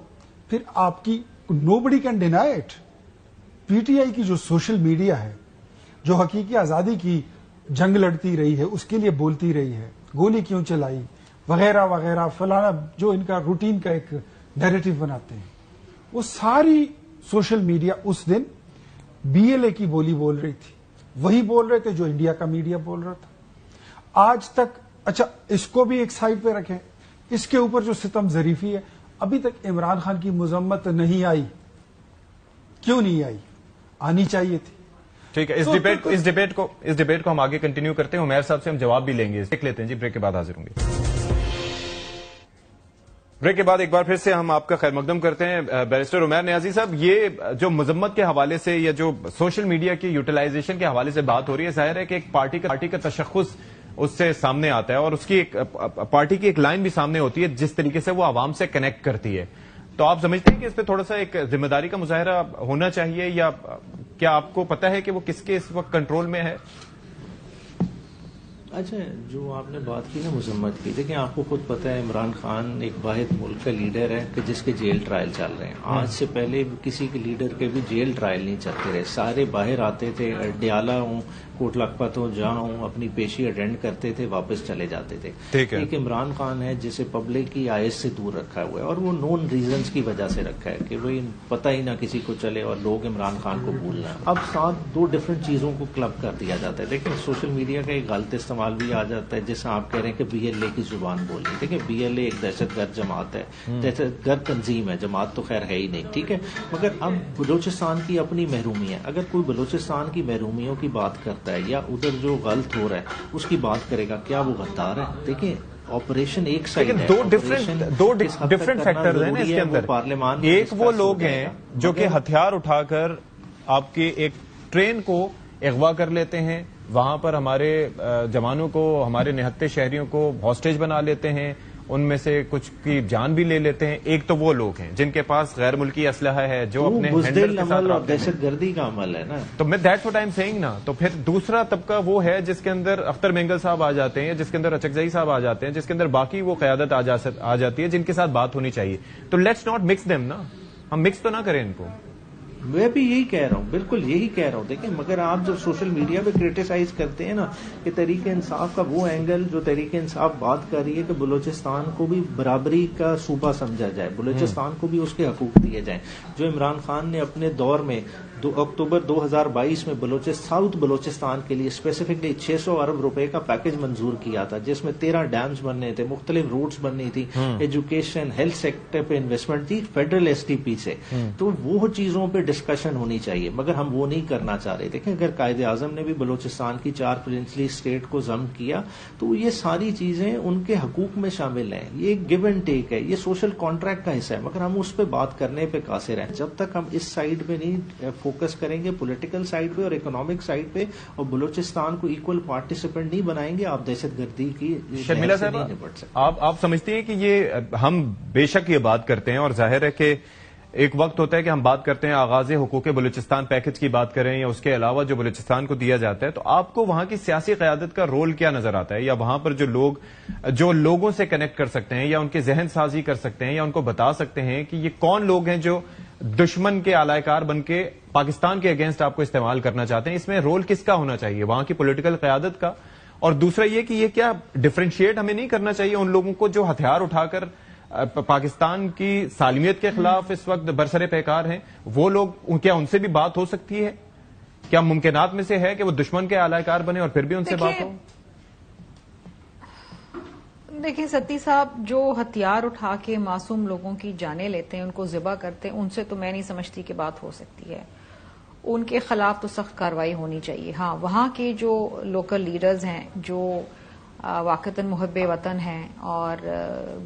फिर आपकी nobody can deny it. PTI की जो सोशल मीडिया है, जो हकीकी आजादी की जंग लड़ती रही है, उसके लिए बोलती रही है, गोली क्यों चलाई वगैरह वगैरह फलाना, जो इनका रूटीन का एक नैरेटिव बनाते हैं, वो सारी सोशल मीडिया उस दिन बीएलए की बोली बोल रही थी, वही बोल रहे थे जो इंडिया का मीडिया बोल रहा था। आज तक अच्छा इसको भी एक साइड पे रखें, इसके ऊपर जो सितम जरीफी है, अभी तक इमरान खान की मजम्मत नहीं आई। क्यों नहीं आई? आनी चाहिए थी। ठीक है। इस डिबेट को हम आगे कंटिन्यू करते हैं। उमैर साहब से हम जवाब भी लेंगे, देख लेते हैं जी। ब्रेक के बाद हाजिर होंगे। ब्रेक के बाद एक बार फिर से हम आपका खैर मकदम करते हैं। बैरिस्टर उमैर नियाजी साहब, ये जो मजम्मत के हवाले से या जो सोशल मीडिया की यूटिलाइजेशन के हवाले से बात हो रही है, जाहिर है कि एक पार्टी का तशख्खुस उससे सामने आता है और उसकी एक पार्टी की एक लाइन भी सामने होती है जिस तरीके से वो आवाम से कनेक्ट करती है। तो आप समझते हैं कि इस पर थोड़ा सा एक जिम्मेदारी का मुजाहरा होना चाहिए, या क्या आपको पता है कि वो किसके इस वक्त कंट्रोल में है? अच्छा, जो आपने बात की ना मजम्मत की, देखिए आपको खुद पता है इमरान खान एक वाहिद मुल्क का लीडर है कि जिसके जेल ट्रायल चल रहे हैं। आज से पहले किसी के लीडर के भी जेल ट्रायल नहीं चलते रहे, सारे बाहर आते थे, अड्याला हूँ, कोट लखपत हो, जहाँ हूँ, अपनी पेशी अटेंड करते थे, वापस चले जाते थे। ठीक है। एक इमरान खान है जिसे पब्लिक की आयत से दूर रखा हुआ है और वो नोन रीजंस की वजह से रखा है कि भाई पता ही ना किसी को चले और लोग इमरान खान को भूलना। अब साथ दो डिफरेंट चीजों को क्लब कर दिया जाता है। देखिए सोशल मीडिया का एक गलत इस्तेमाल भी आ जाता है, जैसे आप कह रहे हैं कि बीएलए की जुबान बोली। देखिए बीएलए एक दहशतगर्द जमात है, दहशतगर्द तंजीम है, जमात तो खैर है ही नहीं, ठीक है। मगर अब बलूचिस्तान की अपनी महरूमी है। अगर कोई बलूचिस्तान की महरूमियों की बात करता है या उधर जो गलत हो रहा है उसकी बात करेगा, क्या वो गद्दार है? देखिए ऑपरेशन एक साइड है, दो डिफरेंट फैक्टर्स हैं ना इसके अंदर। पार्लियामान एक वो लोग हैं जो कि हथियार उठाकर आपके एक ट्रेन को अगवा कर लेते हैं, वहां पर हमारे जवानों को, हमारे निहत्ते शहरियों को हॉस्टेज बना लेते हैं, उनमें से कुछ की जान भी ले लेते हैं। एक तो वो लोग हैं जिनके पास गैर मुल्की असलहा है, जो अपने हैंडल के साथ दहशतगर्दी का अमल है ना। तो मैं that's what I am saying ना। तो फिर दूसरा तबका वो है जिसके अंदर अख्तर मेंगल साहब आ जाते हैं, जिसके अंदर अचकजई साहब आ जाते हैं, जिसके अंदर बाकी वो क़यादत आ जाती है जिनके साथ बात होनी चाहिए। तो लेट्स नॉट मिक्स देम ना, हम मिक्स तो ना करें इनको। मैं भी यही कह रहा हूँ, बिल्कुल यही कह रहा हूँ। देखिए मगर आप जब सोशल मीडिया पे क्रिटिसाइज करते हैं ना कि तहरीक इंसाफ का वो एंगल, जो तहरीक इंसाफ बात कर रही है कि बलूचिस्तान को भी बराबरी का सूबा समझा जाए, बलूचिस्तान को भी उसके हकूक दिए जाएं, जो इमरान खान ने अपने दौर में अक्टूबर 2022 में साउथ बलूचिस्तान के लिए स्पेसिफिकली 600 अरब रुपए का पैकेज मंजूर किया था, जिसमें 13 डैम्स बनने थे, मुख्तलिफ रूट्स बननी थी, एजुकेशन, हेल्थ सेक्टर पे इन्वेस्टमेंट थी फेडरल एसटीपी से। तो वो चीजों पे डिस्कशन होनी चाहिए, मगर हम वो नहीं करना चाह रहे। देखें अगर कायदे आजम ने भी बलूचिस्तान की 4 प्रिंसली स्टेट को जम किया तो ये सारी चीजें उनके हकूक में शामिल हैं। ये गिव एंड टेक है, ये सोशल कॉन्ट्रैक्ट का हिस्सा है, मगर हम उस पर बात करने पे कासिर हैं। जब तक हम इस साइड पे नहीं फोकस करेंगे, पॉलिटिकल साइड पे और इकोनॉमिक साइड पे, और बलूचिस्तान को इक्वल पार्टिसिपेंट नहीं बनाएंगे, आप दहशतगर्दी की शर्मिला साहब नहीं निपट सकते। आप समझती हैं कि ये हम बेशक ये बात करते हैं और जाहिर है कि एक वक्त होता है कि हम बात करते हैं आगाज़े हुकूक बलूचिस्तान पैकेज की बात करें या उसके अलावा जो बलूचिस्तान को दिया जाता है, तो आपको वहां की सियासी क़यादत का रोल क्या नजर आता है? या वहां पर जो लोगों से कनेक्ट कर सकते हैं या उनके जहन साजी कर सकते हैं या उनको बता सकते हैं कि ये कौन लोग हैं जो दुश्मन के आलायकार बन के पाकिस्तान के अगेंस्ट आपको इस्तेमाल करना चाहते हैं? इसमें रोल किसका होना चाहिए, वहां की पॉलिटिकल क़यादत का? और दूसरा ये कि ये क्या डिफरेंशिएट हमें नहीं करना चाहिए उन लोगों को जो हथियार उठाकर पाकिस्तान की सालमियत के खिलाफ इस वक्त बरसरे पैकार हैं? वो लोग, क्या उनसे भी बात हो सकती है? क्या मुमकिनात में से है कि वो दुश्मन के आलायकार बने और फिर भी उनसे बात हो? देखिए सत्ती साहब, जो हथियार उठा के मासूम लोगों की जानें लेते हैं, उनको ज़िबा करते हैं, उनसे तो मैं नहीं समझती कि बात हो सकती है। उनके खिलाफ तो सख्त कार्रवाई होनी चाहिए। हाँ, वहां के जो लोकल लीडर्स हैं, जो वाक़तन मुहब्बे वतन हैं और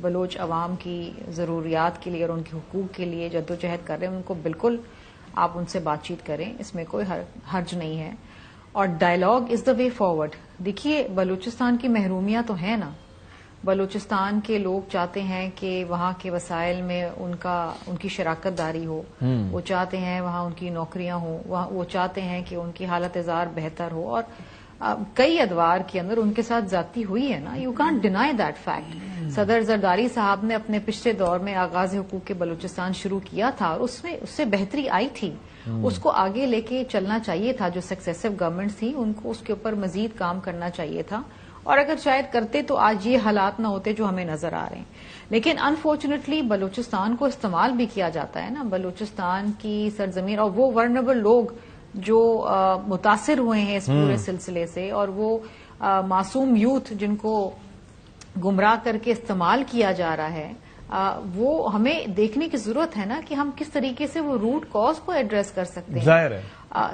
बलोच अवाम की ज़रूरियात के लिए और उनके हुकूक के लिए जद्दोजहद कर रहे हैं, उनको बिल्कुल आप उनसे बातचीत करें, इसमें कोई हर्ज नहीं है। اور dialogue is the way forward. دیکھیے بلوچستان کی محرومیاں تو ہیں نا. بلوچستان کے لوگ چاہتے ہیں کہ وہاں کے وسائل میں ان کی شراکت داری ہو. وہ چاہتے ہیں وہاں ان کی نوکریاں ہوں. وہ چاہتے ہیں کہ ان کی حالت زار بہتر ہو. اور کئی ادوار کے اندر ان کے ساتھ زیادتی ہوئی ہے نا. You can't deny that fact. صدر زرداری صاحب نے اپنے پچھلے دور میں آغاز حقوق کے بلوچستان شروع کیا تھا اور اس سے بہتری آئی تھی. اس کو آگے لے کے چلنا چاہیے تھا. جو سکسیسو گورنمنٹس تھی ان کو اس کے اوپر مزید کام کرنا چاہیے تھا. اور اگر شاید کرتے تو آج یہ حالات نہ ہوتے جو ہمیں نظر آ رہے ہیں. لیکن انفارچونیٹلی بلوچستان کو استعمال بھی کیا جاتا ہے نا. بلوچستان کی سرزمین اور وہ ورنیبل لوگ جو متاثر ہوئے ہیں اس پورے سلسلے سے, اور وہ معصوم یوتھ جن کو گمراہ کر کے استعمال کیا جا رہا ہے, وہ ہمیں دیکھنے کی ضرورت ہے نا کہ ہم کس طریقے سے وہ روٹ کاز کو ایڈریس کر سکتے ہیں. ظاہر ہے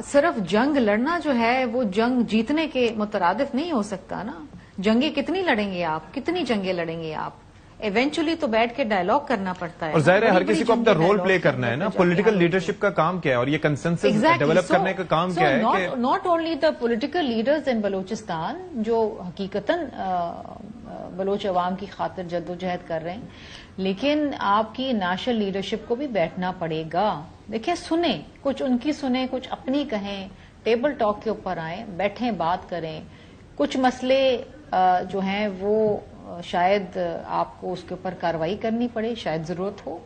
صرف جنگ لڑنا جو ہے وہ جنگ جیتنے کے مترادف نہیں ہو سکتا نا. جنگیں کتنی لڑیں گے آپ, کتنی جنگیں لڑیں گے آپ؟ ایونچولی تو بیٹھ کے ڈائلاگ کرنا پڑتا ہے. اور ظاہر ہے ہر کسی کو اپنا رول پلے کرنا ہے نا. پولیٹیکل لیڈرشپ کا کام کیا ہے اور یہ کنسنسس ڈیولپ کرنے کا کام کیا ہے کہ not only the political leaders in Balochistan جو حقیقتاً بلوچ عوام کی خاطر جدوجہد کر رہے ہیں, لیکن آپ کی نیشنل لیڈرشپ کو بھی بیٹھنا پڑے گا. دیکھیں سنیں, کچھ ان کی سنیں, کچھ اپنی کہیں, ٹیبل ٹاک کے اوپر آئیں, بیٹھیں بات کریں. کچھ مسئلے جو ہیں وہ شاید آپ کو اس کے اوپر کارروائی کرنی پڑے, شاید ضرورت ہو.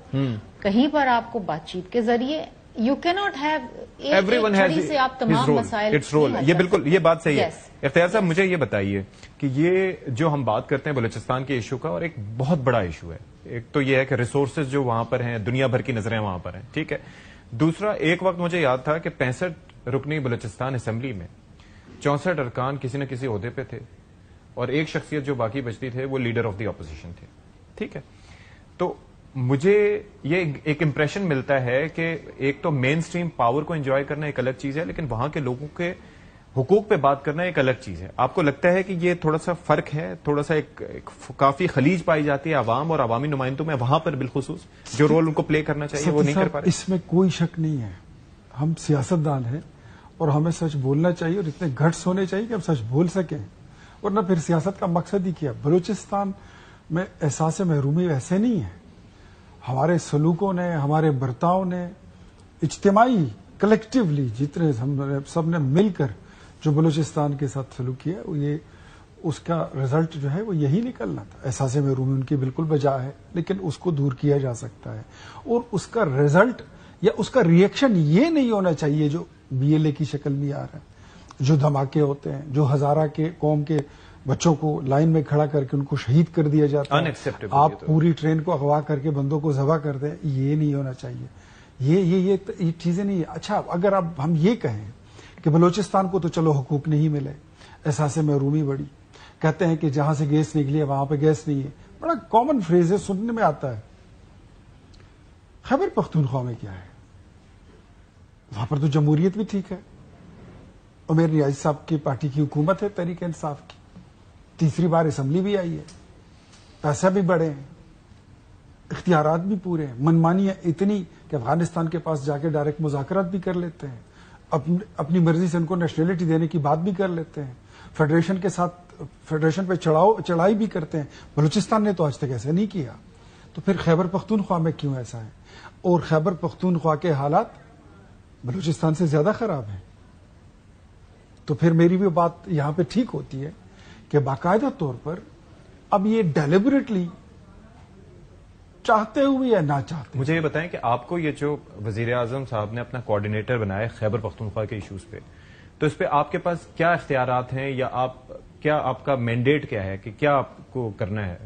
کہیں پر آپ کو بات چیت کے ذریعے یو کی ناٹ ہیو everyone has سے آپ تمام مسائل its role. یہ بالکل یہ بات صحیح ہے. اختیار صاحب مجھے یہ بتائیے کہ یہ جو ہم بات کرتے ہیں بلوچستان کے ایشو کا, اور ایک بہت بڑا ایشو ہے. ایک تو یہ ہے کہ ریسورسز جو وہاں پر ہیں, دنیا بھر کی نظریں وہاں پر ہیں, ٹھیک ہے. دوسرا, ایک وقت مجھے یاد تھا کہ 65 رکنی بلوچستان اسمبلی میں 64 ارکان کسی نہ کسی عہدے پہ تھے, اور ایک شخصیت جو باقی بچتی تھے وہ لیڈر آف دی اپوزیشن تھے, ٹھیک ہے. تو مجھے یہ ایک امپریشن ملتا ہے کہ ایک تو مین سٹریم پاور کو انجوائے کرنا ایک الگ چیز ہے, لیکن وہاں کے لوگوں کے حقوق پہ بات کرنا ایک الگ چیز ہے. آپ کو لگتا ہے کہ یہ تھوڑا سا فرق ہے, تھوڑا سا ایک کافی خلیج پائی جاتی ہے عوام اور عوامی نمائندوں میں وہاں پر بالخصوص جو رول ان کو پلے کرنا چاہیے وہ نہیں کر پا رہے؟ اس میں کوئی شک نہیں ہے. ہم سیاستدان ہیں اور ہمیں سچ بولنا چاہیے, اور اتنے گٹس ہونے چاہیے کہ ہم سچ بول سکیں, ورنہ پھر سیاست کا مقصد ہی کیا. بلوچستان میں احساس محرومی ویسے نہیں ہے. ہمارے سلوکوں نے, ہمارے برتاؤ نے, اجتماعی کلیکٹیولی جتنے ہم سب نے مل کر جو بلوچستان کے ساتھ سلوک کیا, یہ اس کا رزلٹ جو ہے وہ یہی نکلنا تھا. احساس محرومی ان کی بالکل بجا ہے, لیکن اس کو دور کیا جا سکتا ہے. اور اس کا رزلٹ یا اس کا ری ایکشن یہ نہیں ہونا چاہیے جو BLA کی شکل میں آ رہا ہے, جو دھماکے ہوتے ہیں, جو ہزارہ کے قوم کے بچوں کو لائن میں کھڑا کر کے ان کو شہید کر دیا جاتا ہے, آپ پوری ٹرین کو اغوا کر کے بندوں کو ذبح کر دیں. یہ نہیں ہونا چاہیے. یہ چیزیں نہیں. اچھا, اگر اب ہم یہ کہیں کہ بلوچستان کو تو چلو حقوق نہیں ملے, احساس محرومی بڑی, کہتے ہیں کہ جہاں سے گیس نکلی ہے وہاں پہ گیس نہیں ہے. بڑا کامن فریز ہے, سننے میں آتا ہے. خیبر پختونخوا میں کیا ہے؟ وہاں پر تو جمہوریت بھی ٹھیک ہے, عمیر ریاض صاحب کی پارٹی کی حکومت ہے, تحریک انصاف کی, تیسری بار اسمبلی بھی آئی ہے, پیسے بھی بڑے ہیں, اختیارات بھی پورے ہیں, منمانیاں اتنی کہ افغانستان کے پاس جا کے ڈائریکٹ مذاکرات بھی کر لیتے ہیں, اپنی مرضی سے ان کو نیشنلٹی دینے کی بات بھی کر لیتے ہیں, فیڈریشن کے ساتھ فیڈریشن پہ چڑھائی بھی کرتے ہیں. بلوچستان نے تو آج تک ایسا نہیں کیا. تو پھر خیبر پختونخوا میں کیوں ایسا ہے؟ اور خیبر پختونخوا کے حالات بلوچستان سے زیادہ خراب ہیں. تو پھر میری بھی بات یہاں پہ ٹھیک ہوتی ہے کہ باقاعدہ طور پر اب یہ ڈیلیبریٹلی چاہتے ہوئے یا نہ چاہتے. مجھے یہ بتائیں کہ آپ کو یہ جو وزیر اعظم صاحب نے اپنا کوآرڈینیٹر بنایا خیبر پختونخوا کے ایشوز پہ, تو اس پہ آپ کے پاس کیا اختیارات ہیں, یا آپ کا مینڈیٹ کیا ہے کہ کیا آپ کو کرنا ہے؟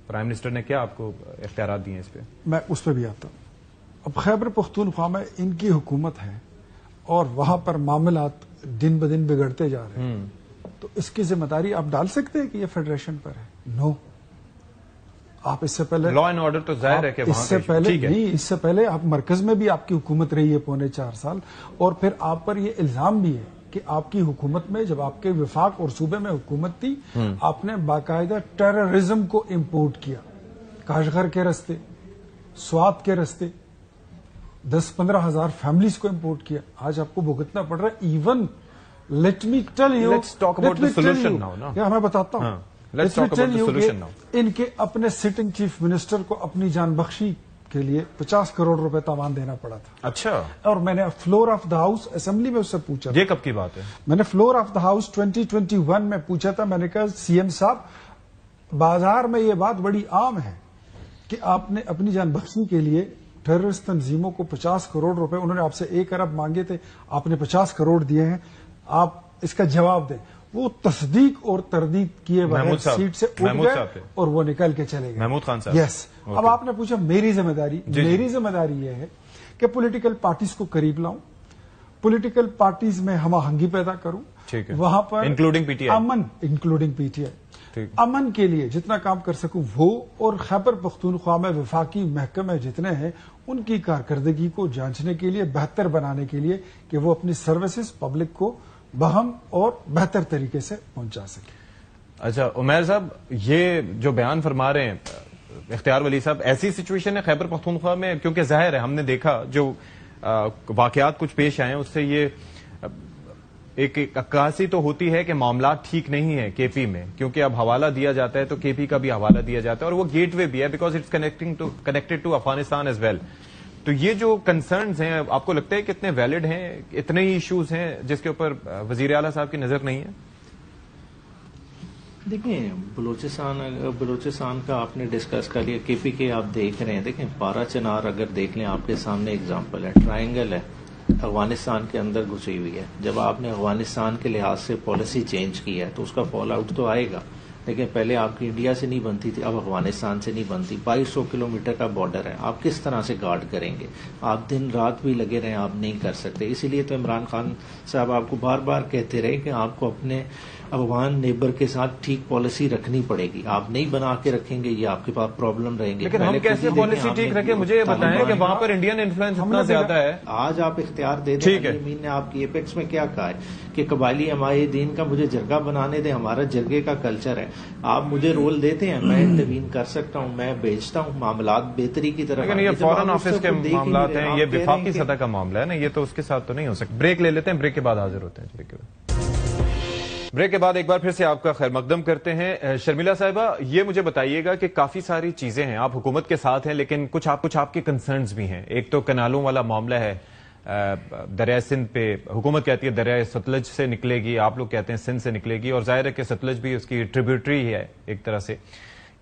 پرائم منسٹر نے کیا آپ کو اختیارات دیے ہیں اس پہ؟ میں اس پہ بھی آتا ہوں. اب خیبر پختونخوا میں ان کی حکومت ہے اور وہاں پر معاملات دن بدن بگڑتے جا رہے ہیں, تو اس کی ذمہ داری آپ ڈال سکتے ہیں کہ یہ فیڈریشن پر ہے؟ نو. آپ اس سے پہلے لا اینڈ آرڈر تو ظاہر ہے کہ اس سے پہلے نہیں, اس سے پہلے آپ مرکز میں بھی آپ کی حکومت رہی ہے 4.5 سال, اور پھر آپ پر یہ الزام بھی ہے کہ آپ کی حکومت میں جب آپ کے وفاق اور صوبے میں حکومت تھی, آپ نے باقاعدہ ٹیررزم کو امپورٹ کیا, کاشغر کے رستے, سوات کے رستے, 10-15 ہزار فیملیز کو امپورٹ کیا. آج آپ کو بھگتنا پڑ رہا ہے. Even let me tell you, Let's talk about the solution now, no? क्या मैं बताता हूँ, Let's talk about the solution now. इनके अपने सिटिंग चीफ मिनिस्टर को अपनी जान बख्शी के लिए 50 करोड़ रुपए तावान देना पड़ा था। अच्छा, और मैंने floor of the house assembly में उससे पूछा, ये कब की बात है? मैंने फ्लोर ऑफ द हाउस 2021 में पूछा था। मैंने कहा सीएम साहब, बाजार में ये बात बड़ी आम है कि आपने अपनी जान बख्शी के लिए टेररिस्ट तंजीमों को 50 करोड़ रुपए, उन्होंने आपसे 1 अरब मांगे थे, आपने 50 करोड़ दिए हैं, आप इसका जवाब दें। वो तस्दीक और तरदीद किए बगैर सीट से उठ गए और वो निकल के चले गए। महमूद खान साहब, यस। अब आपने पूछा मेरी जिम्मेदारी, मेरी जिम्मेदारी ये है कि पॉलिटिकल पार्टीज को करीब लाऊं, पॉलिटिकल पार्टीज में हम आहंगी पैदा करूं, वहां पर इंक्लूडिंग पीटीआई, अमन, इंक्लूडिंग पीटीआई, अमन के लिए जितना काम कर सकूं वो, और खैबर पख्तूनख्वा में वफाकी महकमे जितने हैं उनकी कारकर्दगी को जांचने के लिए, बेहतर बनाने के लिए कि वो अपनी सर्विसेज पब्लिक को बहम और बेहतर तरीके से पहुंचा सके। अच्छा उमैर साहब, ये जो बयान फरमा रहे हैं इख्तियार वली साहब, ऐसी सिचुएशन है खैबर पख्तूनख्वा में, क्योंकि जाहिर है हमने देखा जो वाकयात कुछ पेश आए हैं उससे ये एक अक्कासी तो होती है कि मामला ठीक नहीं है केपी में, क्योंकि अब हवाला दिया जाता है तो केपी का भी हवाला दिया जाता है और वो गेटवे भी है because it's connected to Afghanistan as well. तो ये जो कंसर्न्स हैं आपको लगता है कितने वैलिड हैं, इतने ही इश्यूज हैं जिसके ऊपर वजीर आला साहब की नजर नहीं है? देखिए बलूचिस्तान का आपने डिस्कस कर लिया, केपी के आप देख रहे हैं, देखें पारा चनार अगर देख लें आपके सामने एग्जांपल है, ट्रायंगल है, अफगानिस्तान के अंदर घुसी हुई है। जब आपने अफगानिस्तान के लिहाज से पॉलिसी चेंज की है तो उसका फॉल आउट तो आएगा, लेकिन पहले आपकी इंडिया से नहीं बनती थी, अब अफगानिस्तान से नहीं बनती। 2200 किलोमीटर का बॉर्डर है, आप किस तरह से गार्ड करेंगे? आप दिन रात भी लगे रहें, आप नहीं कर सकते। इसीलिए तो इमरान खान साहब आपको बार बार कहते रहे कि आपको अपने अफगान नेबर के साथ ठीक पॉलिसी रखनी पड़ेगी, आप नहीं बना के रखेंगे ये आपके पास प्रॉब्लम रहेंगे। लेकिन हम कैसे पॉलिसी ठीक रखें? मुझे ये बताएं कि वहां पर इंडियन इन्फ्लुएंस इतना ज्यादा है। आज आप इख्तियार दे दें, अमीन ने आपकी एपेक्स में क्या कहा है कि कबायली हमारे दीन का मुझे जरगा बनाने दें, हमारा जरगे का कल्चर है, आप मुझे रोल देते हैं, मैं इंटरवीन कर सकता हूं, मैं भेजता हूं, मामलात बेहतरी की तरफ। लेकिन ये फॉरेन ऑफिस के मामलात हैं, ये विफाकी सतह का मामला है ना, ये तो उसके साथ तो नहीं हो सकता। ब्रेक ले लेते हैं, ब्रेक के बाद हाजिर होते हैं। ब्रेक के बाद एक बार फिर से आपका खैर मकदम करते हैं। शर्मिला साहिबा, ये मुझे बताइएगा कि काफी सारी चीजें हैं, आप हुकूमत के साथ हैं, लेकिन कुछ आपके कंसर्न्स भी हैं। एक तो कनालों वाला मामला है, दरिया सिंध पे हुकूमत कहती है दरिया सतलज से निकलेगी, आप लोग कहते हैं सिंध से निकलेगी, और जाहिर है कि सतलज भी उसकी ट्रिब्यूटरी है एक तरह से।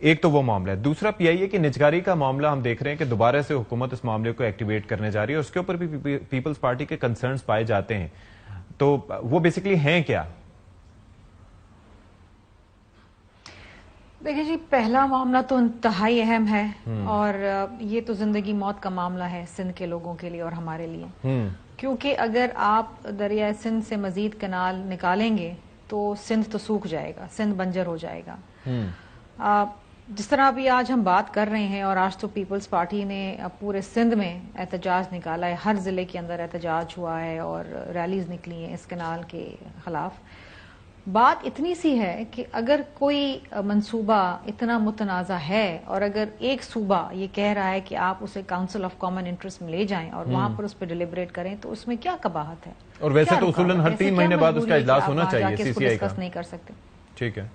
एक तो वो मामला है। दूसरा पीआईए की निजगारी का मामला हम देख रहे हैं कि दोबारा से हुकूमत इस मामले को एक्टिवेट करने जा रही है, और उसके ऊपर भी पीपल्स पार्टी के कंसर्न्स पाए जाते हैं। तो वो बेसिकली हैं क्या? देखिए जी, पहला मामला तो इंतहाई अहम है और ये तो जिंदगी मौत का मामला है सिंध के लोगों के लिए और हमारे लिए, क्योंकि अगर आप दरिया सिंध से मजीद कनाल निकालेंगे तो सिंध तो सूख जाएगा, सिंध बंजर हो जाएगा। जिस तरह अभी आज हम बात कर रहे हैं, और आज तो पीपल्स पार्टी ने पूरे सिंध में एहतजाज निकाला है, हर जिले के अंदर एहतजाज हुआ है और रैलीज निकली हैं इस कनाल के खिलाफ। बात इतनी सी है कि अगर कोई मंसूबा इतना मुतनाज़ा है और अगर एक सूबा ये कह रहा है कि आप उसे काउंसिल ऑफ कॉमन इंटरेस्ट में ले जाएं और वहां पर उस पर डिलिब्रेट करें, तो उसमें क्या कबाहत है? और वैसे तो उसूलन हर 3 महीने बाद उसका इजलास होना चाहिए, सीसीआई का नहीं कर सकते। ठीक है,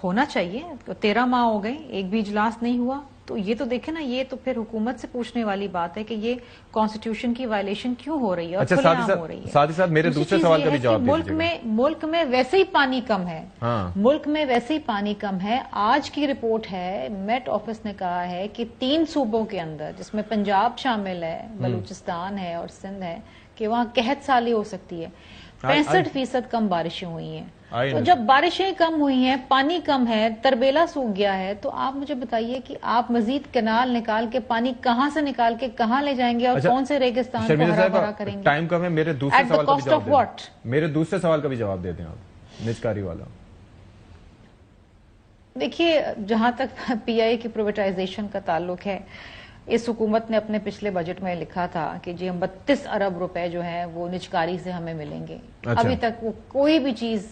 होना चाहिए। 13 माह हो गए, एक भी इजलास नहीं हुआ, तो ये तो देखे ना, ये तो फिर हुकूमत से पूछने वाली बात है कि ये कॉन्स्टिट्यूशन की वायलेशन क्यों हो रही है और खुलेआम हो रही है। साथ ही साथ मेरे दूसरे सवाल का भी जवाब दीजिए। मुल्क में वैसे ही पानी कम है, मुल्क में वैसे ही पानी कम है। आज की रिपोर्ट है, मेट ऑफिस ने कहा है कि 3 सूबों के अंदर, जिसमें पंजाब शामिल है, बलूचिस्तान है और सिंध है, कि वहां कहत साली हो सकती है। 65% कम बारिशें हुई हैं। तो जब बारिशें कम हुई हैं, पानी कम है, तरबेला सूख गया है, तो आप मुझे बताइए कि आप मजीद कनाल निकाल के पानी कहां से निकाल के कहां ले जाएंगे और कौन से रेगिस्तान को हरा भरा करेंगे? टाइम कम है, मेरे दूसरे सवाल का भी जवाब देते हैं आप, निजकारी वाला। देखिए, जहां तक पीआई की प्राइवेटाइजेशन का ताल्लुक है, इस हुकूमत ने अपने पिछले बजट में लिखा था कि जी हम 32 अरब रुपए जो है वो निजकारी से हमें मिलेंगे। अच्छा। अभी तक वो कोई भी चीज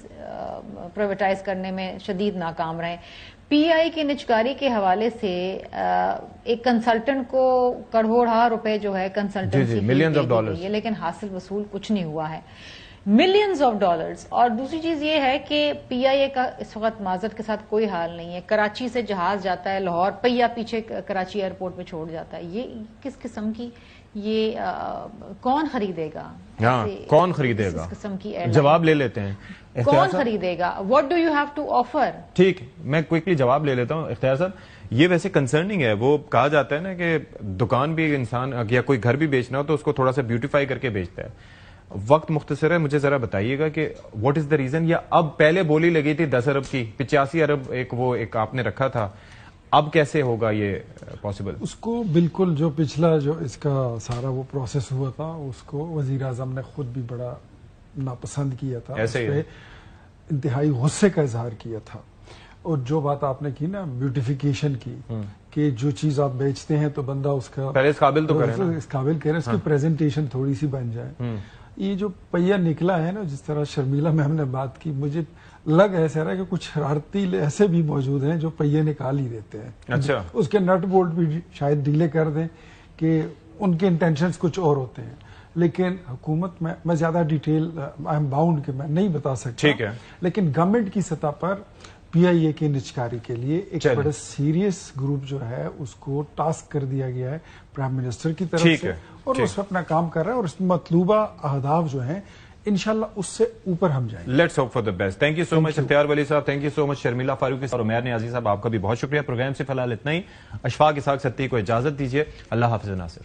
प्राइवेटाइज करने में शदीद नाकाम रहे। पीआई की निजकारी के हवाले से एक कंसल्टेंट को करोड़ों रुपए जो है कंसल्टेंसी मिलियंस ऑफ डॉलर्स, लेकिन हासिल वसूल कुछ नहीं हुआ है। Millions of dollars. اور دوسری چیز یہ ہے کہ پی آئی اے کا اس وقت معذرت کے ساتھ کوئی حال نہیں ہے. کراچی سے جہاز جاتا ہے لاہور، پہیا پیچھے کراچی ایئرپورٹ پہ چھوڑ جاتا ہے. یہ کس قسم کی، یہ کون خریدے گا؟ ہاں کون خریدے گا؟ اس قسم کی جواب لے لیتے ہیں. کون خریدے گا؟ What do you have to offer? ٹھیک، میں کوئکلی جواب لے لیتا ہوں. اختیار صاحب، یہ ویسے کنسرننگ ہے. وہ کہا جاتا ہے نا کہ دکان بھی انسان یا کوئی گھر بھی بیچنا ہو تو اس کو تھوڑا سا بیوٹیفائی کر کے بیچتا ہے. وقت مختصر ہے، مجھے ذرا بتائیے گا کہ واٹ از دا ریزن. یا اب پہلے بولی لگی تھی 10 ارب کی، 85 ارب ایک آپ نے رکھا تھا، اب کیسے ہوگا یہ پاسبل؟ اس کو بالکل جو پچھلا جو اس کا سارا وہ پروسیس ہوا تھا اس کو وزیر اعظم نے خود بھی بڑا ناپسند کیا تھا، ایسے ہی انتہائی غصے کا اظہار کیا تھا. اور جو بات آپ نے کی نا بیوٹیفیکیشن کی، کہ جو چیز آپ بیچتے ہیں تو بندہ اس کا پہلے اس قابل تو کریں، اس قابل کریں، اس کی پریزنٹیشن تھوڑی سی بن جائے. یہ جو پہیا نکلا ہے نا، جس طرح شرمیلا میم نے بات کی، مجھے لگ ایسا رہا کہ کچھ شرارتی ایسے بھی موجود ہیں جو پہیے نکال ہی دیتے ہیں. اچھا، اس کے نٹ بولٹ بھی شاید ڈیلے کر دیں کہ ان کے انٹینشنز کچھ اور ہوتے ہیں. لیکن حکومت میں زیادہ ڈیٹیل آئی ایم باؤنڈ کہ میں نہیں بتا سکتا، ٹھیک ہے، لیکن گورنمنٹ کی سطح پر پی آئی اے کے نچکاری کے لیے ایک بڑا سیریس گروپ جو ہے اس کو ٹاسک کر دیا گیا ہے پرائم منسٹر کی طرف سے، اور اس پہ اپنا کام کر رہا ہے، اور اس مطلوبہ اہداف جو ہیں انشاءاللہ اس سے اوپر ہم جائیں گے. Let's hope for the best. Thank you so much Ikhtiar Wali صاحب، thank you so much Sharmila Farooqui اور عمیر نیازی صاحب، آپ کا بھی بہت شکریہ. پروگرام سے فی الحال اتنا ہی. اشفاق اسحاق ستی کو اجازت دیجیے. اللہ حافظ ناصر.